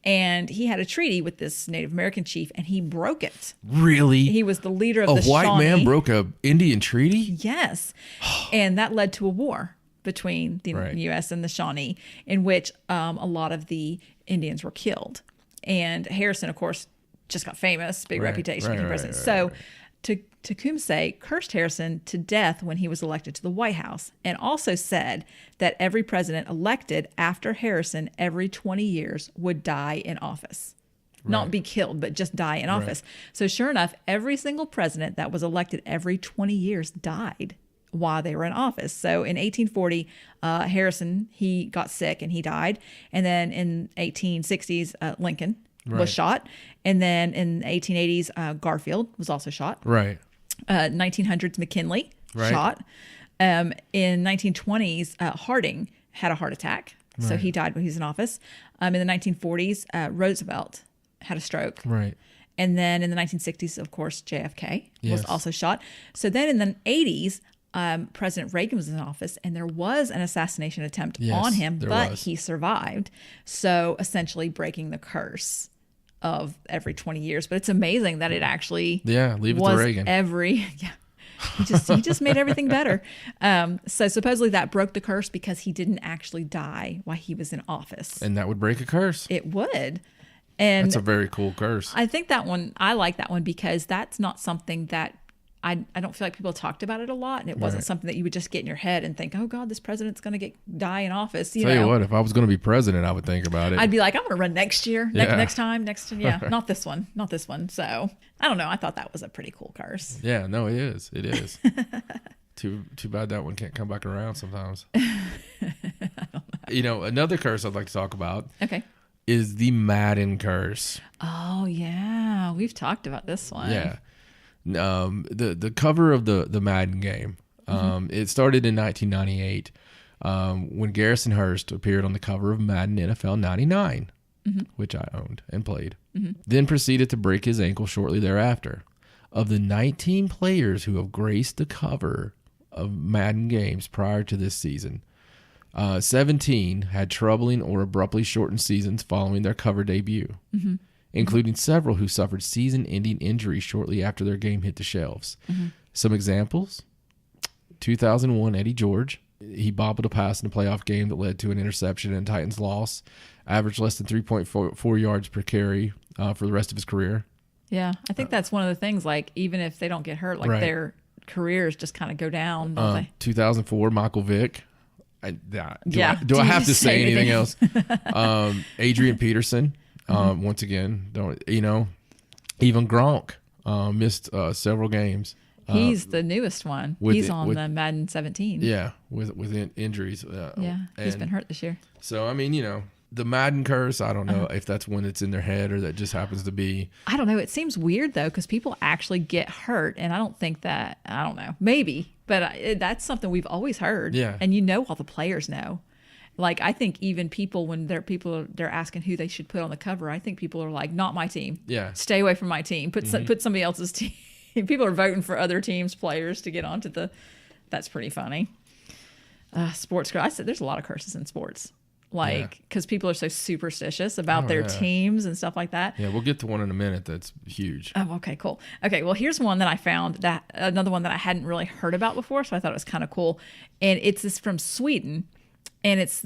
And he had a treaty with this Native American chief, and he broke it. Really? He was the leader of the Shawnee. A white man broke a Indian treaty? Yes. And that led to a war between the U.S. and the Shawnee, in which a lot of the Indians were killed. And Harrison, of course, just got famous, big reputation, became president. So Tecumseh cursed Harrison to death when he was elected to the White House, and also said that every president elected after Harrison every 20 years would die in office. Not be killed, but just die in office. So sure enough, every single president that was elected every 20 years died while they were in office. So in 1840, Harrison, he got sick and he died. And then in 1860s, Lincoln was shot. And then in the 1880s, Garfield was also shot. 1900s, McKinley shot. In 1920s, Harding had a heart attack. So he died when he was in office. In the 1940s, Roosevelt had a stroke. And then in the 1960s, of course, JFK was also shot. So then in the 80s, President Reagan was in office, and there was an assassination attempt Yes, on him, there but was. he survived. So essentially breaking the curse of every 20 years. But it's amazing that it actually leave it was to Reagan. He just made everything better. So supposedly that broke the curse because he didn't actually die while he was in office. And that would break a curse. It would. And That's a very cool curse. I think that one, I like that one because that's not something that I don't feel like people talked about it a lot. And it wasn't something that you would just get in your head and think, oh God, this president's going to die in office. Tell you what, if I was going to be president, I would think about it. I'd be like, I'm going to run next year, Yeah. next time. Not this one. So I don't know. I thought that was a pretty cool curse. Yeah, no, it is. It is. Too bad that one can't come back around sometimes. Another curse I'd like to talk about Okay. is the Madden curse. Oh yeah. We've talked about this one. Yeah. The cover of the Madden game, it started in 1998 when Garrison Hurst appeared on the cover of Madden NFL 99, which I owned and played, then proceeded to break his ankle shortly thereafter. Of the 19 players who have graced the cover of Madden games prior to this season, 17 had troubling or abruptly shortened seasons following their cover debut, including several who suffered season-ending injuries shortly after their game hit the shelves. Some examples: 2001 Eddie George. He bobbled a pass in a playoff game that led to an interception and Titans loss, averaged less than 3.4 yards per carry for the rest of his career. Yeah. I think that's one of the things, like, even if they don't get hurt, like Right. their careers just kind of go down. Don't they? 2004 Michael Vick. Do Do I you have to just say say anything anything? else? Adrian Peterson. Once again, even Gronk missed several games. He's the newest one. He's on the Madden 17. Yeah, with injuries. He's been hurt this year. So the Madden curse. I don't know if that's one that's in their head or that just happens to be. I don't know. It seems weird though, because people actually get hurt, and I don't think that. I don't know. Maybe, but that's something we've always heard. Yeah. And all the players know. Like, I think even people, when they're asking who they should put on the cover, I think people are like, not my team. Yeah. Stay away from my team. Put somebody else's team. People are voting for other teams' players to get onto the. That's pretty funny. Sports curse. I said there's a lot of curses in sports, because people are so superstitious about their teams and stuff like that. Yeah, we'll get to one in a minute. That's huge. Oh, okay, cool. Okay, well, here's one that I found, another one that I hadn't really heard about before, so I thought it was kind of cool. And it's this from Sweden, and it's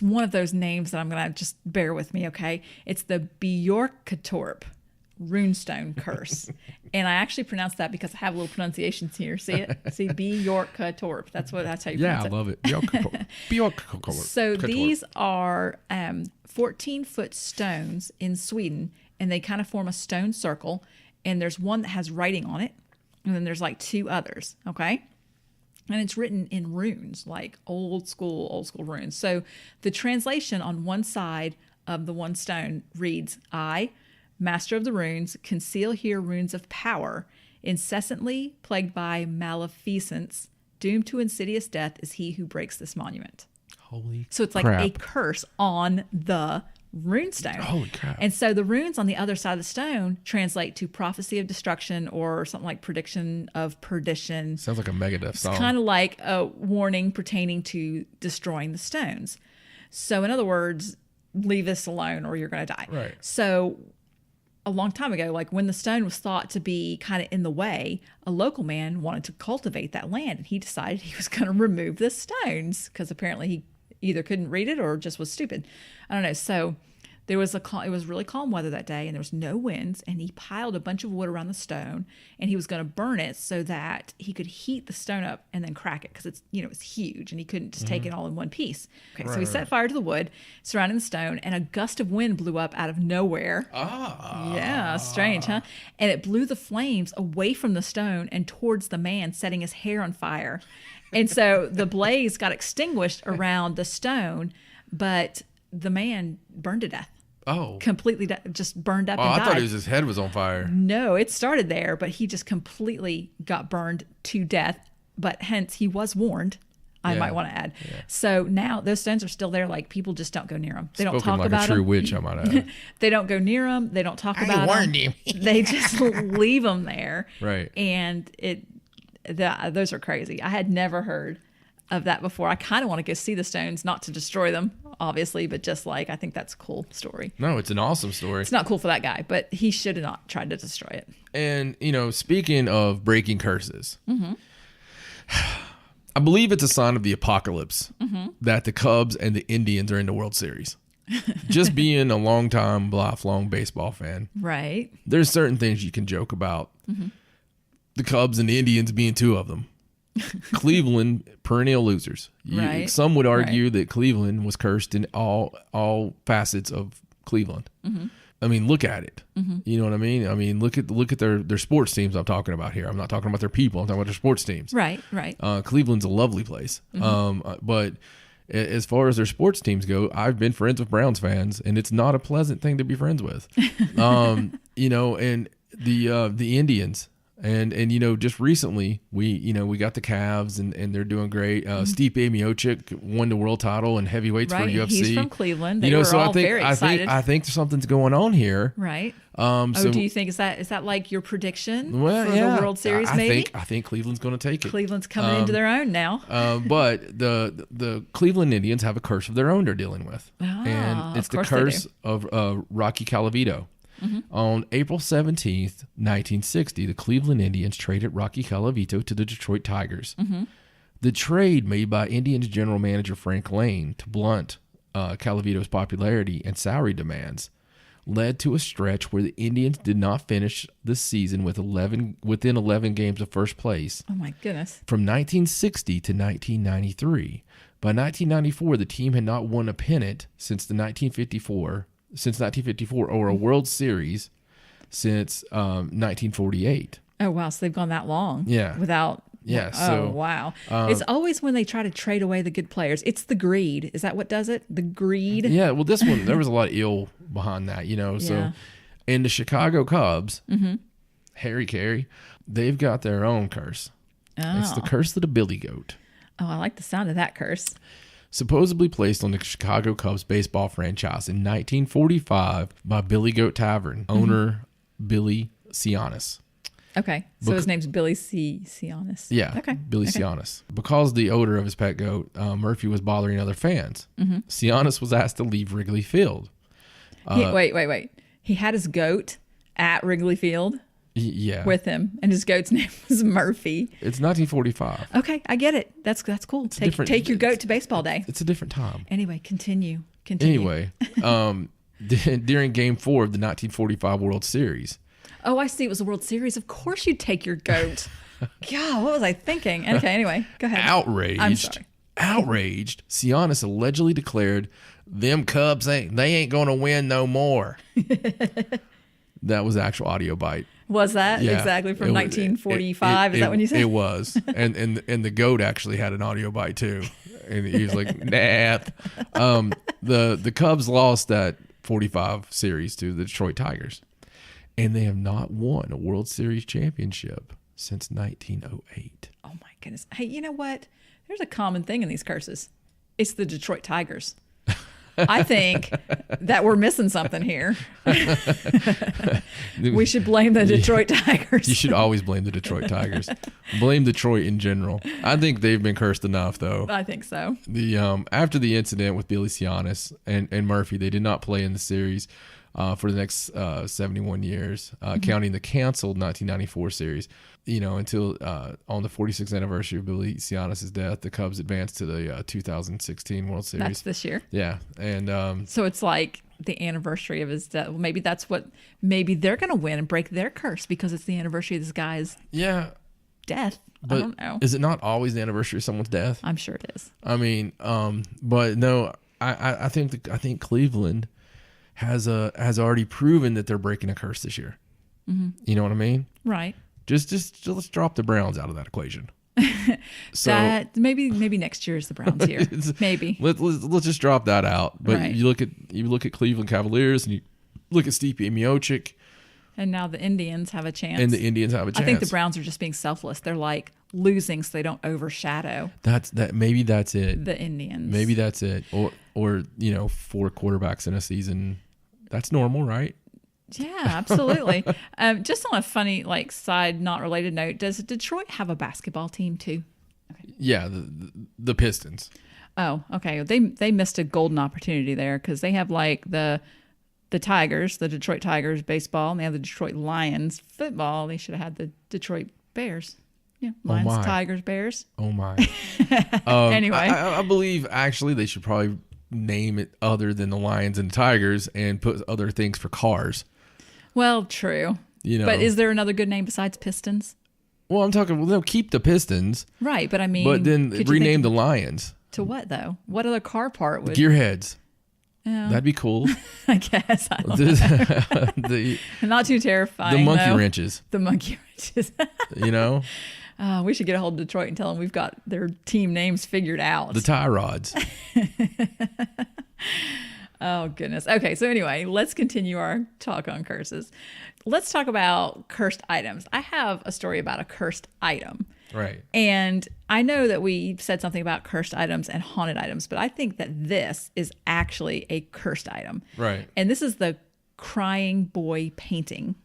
one of those names that I'm gonna just bear with me, okay? It's the Bjorkatorp runestone curse. And I actually pronounced that because I have little pronunciations here. See it? See, Bjorkatorp. That's how you pronounce I it. love it. Bjorkatorp. So these are 14-foot stones in Sweden, and they kind of form a stone circle. And there's one that has writing on it, and then there's like two others. Okay. And it's written in runes, like old school runes. So the translation on one side of the one stone reads, I, master of the runes, conceal here runes of power. Incessantly plagued by maleficence, doomed to insidious death is he who breaks this monument. Holy So it's like crap. a curse on the runestone. Holy crap. And so the runes on the other side of the stone translate to prophecy of destruction or something like prediction of perdition. Sounds like a Megadeth song. It's kind of like a warning pertaining to destroying the stones. So in other words, leave this alone or you're going to die. Right. So a long time ago, like when the stone was thought to be kind of in the way, a local man wanted to cultivate that land, and he decided he was going to remove the stones because apparently he either couldn't read it or just was stupid. I don't know. So it was really calm weather that day, and there was no winds, and he piled a bunch of wood around the stone, and he was going to burn it so that he could heat the stone up and then crack it because it's huge, and he couldn't just take it all in one piece. Okay, so he set fire to the wood surrounding the stone, and a gust of wind blew up out of nowhere. Yeah, strange, huh? And it blew the flames away from the stone and towards the man, setting his hair on fire. And so the blaze got extinguished around the stone, but the man burned to death. Oh. Completely just burned up and I died. thought his head was on fire. No, it started there, but he just completely got burned to death. But hence, he was warned, I might want to add. Yeah. So now those stones are still there. Like, people just don't go near them. They don't Spoken talk like about a true them. witch, I might add. They don't go near them. They don't talk about them. warned him. They just leave them there. Right. And those are crazy. I had never heard of that before. I kind of want to go see the stones, not to destroy them, obviously, but just like, I think that's a cool story. No, it's an awesome story. It's not cool for that guy, but he should have not tried to destroy it. And, speaking of breaking curses, I believe it's a sign of the apocalypse that the Cubs and the Indians are in the World Series. Just being a lifelong baseball fan. Right. There's certain things you can joke about. The Cubs and the Indians being two of them. Cleveland, perennial losers. Right. Some would argue that Cleveland was cursed in all facets of Cleveland. I mean, look at it. You know what I mean? I mean, look at their sports teams I'm talking about here. I'm not talking about their people. I'm talking about their sports teams. Right. Cleveland's a lovely place. But as far as their sports teams go, I've been friends with Browns fans, and it's not a pleasant thing to be friends with. And the Indians. And just recently we got the Cavs and they're doing great. Stipe Miocic won the world title in heavyweights for UFC. He's from Cleveland. They were all very excited. I think something's going on here. Right. So do you think is that like your prediction for the World Series? Maybe I think Cleveland's going to take it. Cleveland's coming into their own now. But the Cleveland Indians have a curse of their own they're dealing with, and it's the curse of Rocky Calavito. On April 17th, 1960, the Cleveland Indians traded Rocky Calavito to the Detroit Tigers. The trade made by Indians general manager Frank Lane to blunt Calavito's popularity and salary demands led to a stretch where the Indians did not finish the season within 11 games of first place. Oh my goodness. From 1960 to 1993. By 1994, the team had not won a pennant since 1954 or a World Series since 1948. Oh wow, so they've gone that long. Yeah. Without So, wow. It's always when they try to trade away the good players. It's the greed. Is that what does it? The greed? Yeah, well this one there was a lot of ill behind that, So in the Chicago Cubs, Harry Carey, they've got their own curse. Oh. It's the curse of the Billy Goat. Oh, I like the sound of that curse. Supposedly placed on the Chicago Cubs baseball franchise in 1945 by Billy Goat Tavern owner Billy Cianis. Okay, so his name's Billy Cianis. Yeah, okay. Billy Cianis. Because of the odor of his pet goat, Murphy was bothering other fans. Cianis was asked to leave Wrigley Field. Wait. He had his goat at Wrigley Field? Yeah. With him, and his goat's name was Murphy. It's 1945. Okay, I get it. That's cool. Take your goat to baseball day. It's a different time. Anyway, continue. Anyway, during Game 4 of the 1945 World Series. Oh, I see. It was the World Series. Of course you'd take your goat. God, what was I thinking? Okay, anyway, go ahead. Outraged. I'm sorry. Outraged, Cianis allegedly declared, "Them Cubs ain't going to win no more." That was the actual audio bite. Was that exactly from 1945? Is that when you said it was? And the goat actually had an audio bite too, and he was like, "Nah." The Cubs lost that 45 series to the Detroit Tigers, and they have not won a World Series championship since 1908. Oh my goodness! Hey, you know what? There's a common thing in these curses. It's the Detroit Tigers. I think that we're missing something here. We should blame the Detroit Tigers. You should always blame the Detroit Tigers. Blame Detroit in general. I think they've been cursed enough, though. I think so. After the incident with Billy Cianis and Murphy, they did not play in the series for the next 71 years, counting the canceled 1994 series. Until on the 46th anniversary of Billy Cianis' death, the Cubs advanced to the 2016 World Series. That's this year. Yeah, and so it's like the anniversary of his death. Well, maybe they're going to win and break their curse because it's the anniversary of this guy's death. But I don't know. Is it not always the anniversary of someone's death? I'm sure it is. I mean, but no, I think Cleveland has already proven that they're breaking a curse this year. Mm-hmm. You know what I mean? Right. Just let's drop the Browns out of that equation. So that maybe next year is the Browns year. Maybe let's just drop that out. But right. you look at Cleveland Cavaliers and you look at Stipe Miocic, and now the Indians have a chance. I think the Browns are just being selfless. They're like losing so they don't overshadow. Maybe that's it. The Indians. Maybe that's it. Or 4 quarterbacks in a season. That's normal, right? Yeah, absolutely. Just on a funny, like, side, not related note, does Detroit have a basketball team too? Yeah, the Pistons. Oh, okay. They missed a golden opportunity there because they have like the Tigers, the Detroit Tigers baseball, and they have the Detroit Lions football. They should have had the Detroit Bears. Yeah, Lions, my. Tigers, Bears. Oh my. Anyway, I believe actually they should probably name it other than the Lions and Tigers and put other things for cars. well, true. You know. But is there another good name besides Pistons? Well, I'm talking. Well, they'll keep the Pistons, Right, but I mean, but then could you rename the think Lions. to what though? What other car part would? Gearheads. Yeah, That'd be cool. I guess. I don't know. the Not too terrifying. monkey though. wrenches. The monkey wrenches. You know, We should get a hold of Detroit and tell them we've got their team names figured out. the tie rods. Oh, goodness. Okay, so anyway, let's continue our talk on curses. Let's talk about cursed items. I have a story about a cursed item. Right. And I know that we said something about cursed items and haunted items, but I think that this is actually a cursed item. Right. And this is the crying boy painting.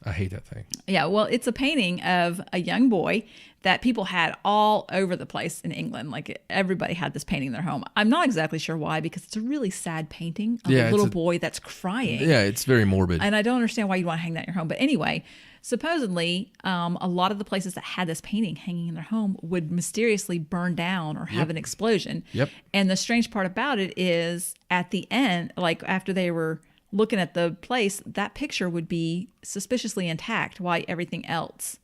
I hate that thing. Yeah, well, it's a painting of a young boy that people had all over the place in England. Like everybody had this painting in their home. I'm not exactly sure why, because it's a really sad painting of a little boy that's crying. Yeah, it's very morbid. And I don't understand why you'd want to hang that in your home. But anyway, supposedly, a lot of the places that had this painting hanging in their home would mysteriously burn down or have an explosion. Yep. And the strange part about it is at the end, like after they were looking at the place, that picture would be suspiciously intact while everything else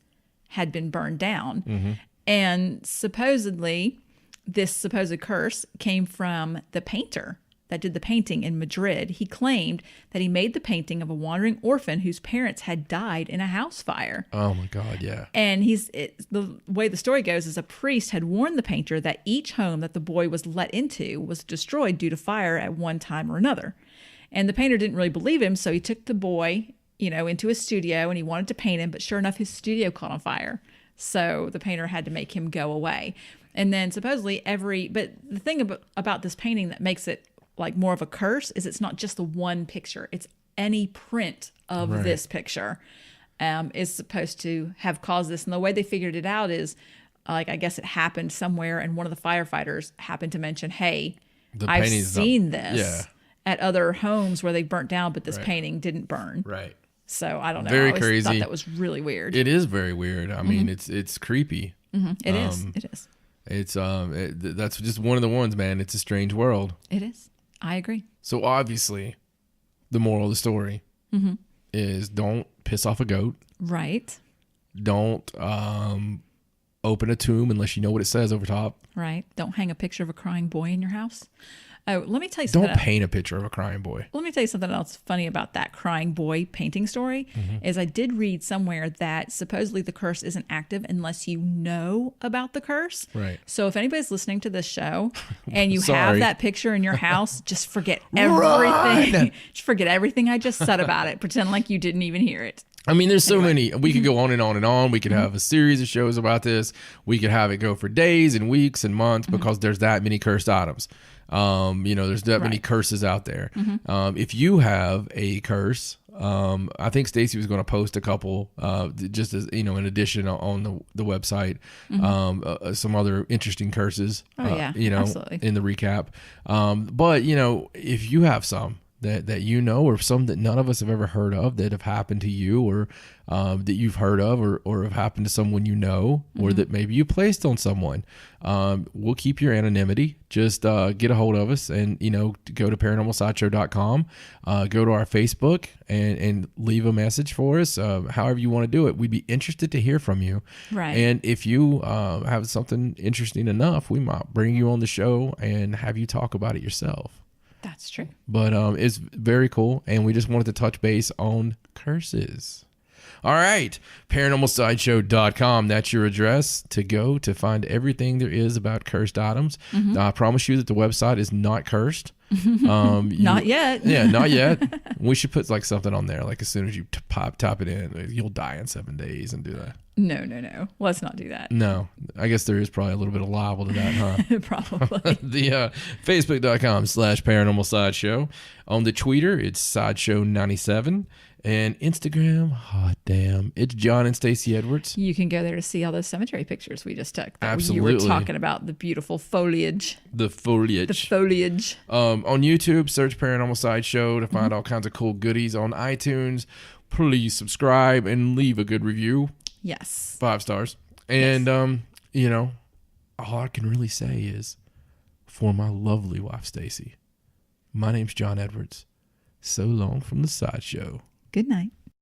had been burned down. And supposedly, this supposed curse came from the painter that did the painting in Madrid. He claimed that he made the painting of a wandering orphan whose parents had died in a house fire. Oh my God, yeah. And the way the story goes is a priest had warned the painter that each home that the boy was let into was destroyed due to fire at one time or another. And the painter didn't really believe him, so he took the boy, into his studio and he wanted to paint him, but sure enough, his studio caught on fire. So the painter had to make him go away. And then supposedly but the thing about this painting that makes it like more of a curse is it's not just the one picture. It's any print of this picture is supposed to have caused this. And the way they figured it out is like, I guess it happened somewhere and one of the firefighters happened to mention, hey, I've seen this at other homes where they burnt down, but this painting didn't burn. Right. So I don't know. Very I always crazy. thought that was really weird. It is very weird. I mean, it's creepy. It is. It is. It's that's just one of the ones, man. It's a strange world. It is. I agree. So obviously, the moral of the story is don't piss off a goat. Right. Don't open a tomb unless you know what it says over top. Right. Don't hang a picture of a crying boy in your house. Oh, let me tell you something. Don't paint a picture of a crying boy. Let me tell you something else funny about that crying boy painting story is I did read somewhere that supposedly the curse isn't active unless you know about the curse. Right. So if anybody's listening to this show and you have Sorry. that picture in your house, just forget everything. Just forget everything I just said about it. Pretend like you didn't even hear it. I mean, there's so many. We could go on and on and on. We could have a series of shows about this. We could have it go for days and weeks and months because there's that many cursed items. There's that many curses out there. If you have a curse, I think Stacy was going to post a couple, just as in addition on the website, some other interesting curses. Absolutely. In the recap. But if you have some that or some that none of us have ever heard of that have happened to you or that you've heard of or have happened to someone or that maybe you placed on someone, we'll keep your anonymity. Just get a hold of us and go to paranormalsideshow.com, go to our Facebook and leave a message for us, however you want to do it. We'd be interested to hear from you. Right. And if you have something interesting enough, we might bring you on the show and have you talk about it yourself. That's true. But it's very cool, and we just wanted to touch base on curses. All right, paranormalsideshow.com. That's your address to go to find everything there is about cursed items. Now, I promise you that the website is not cursed. Not yet. Yeah, not yet. We should put like something on there, like as soon as you type it in, you'll die in 7 days and do that. No. Let's not do that. No, I guess there is probably a little bit of liable to that, huh? Probably. The Facebook.com/Paranormal Sideshow. On the Twitter, it's Sideshow97. And Instagram, hot damn, it's John and Stacey Edwards. You can go there to see all those cemetery pictures we just took. That Absolutely. You were talking about the beautiful foliage. The foliage. On YouTube, search Paranormal Sideshow to find all kinds of cool goodies. On iTunes, please subscribe and leave a good review. Yes. 5 stars. And, all I can really say is, for my lovely wife, Stacey, my name's John Edwards. So long from the Sideshow. Good night.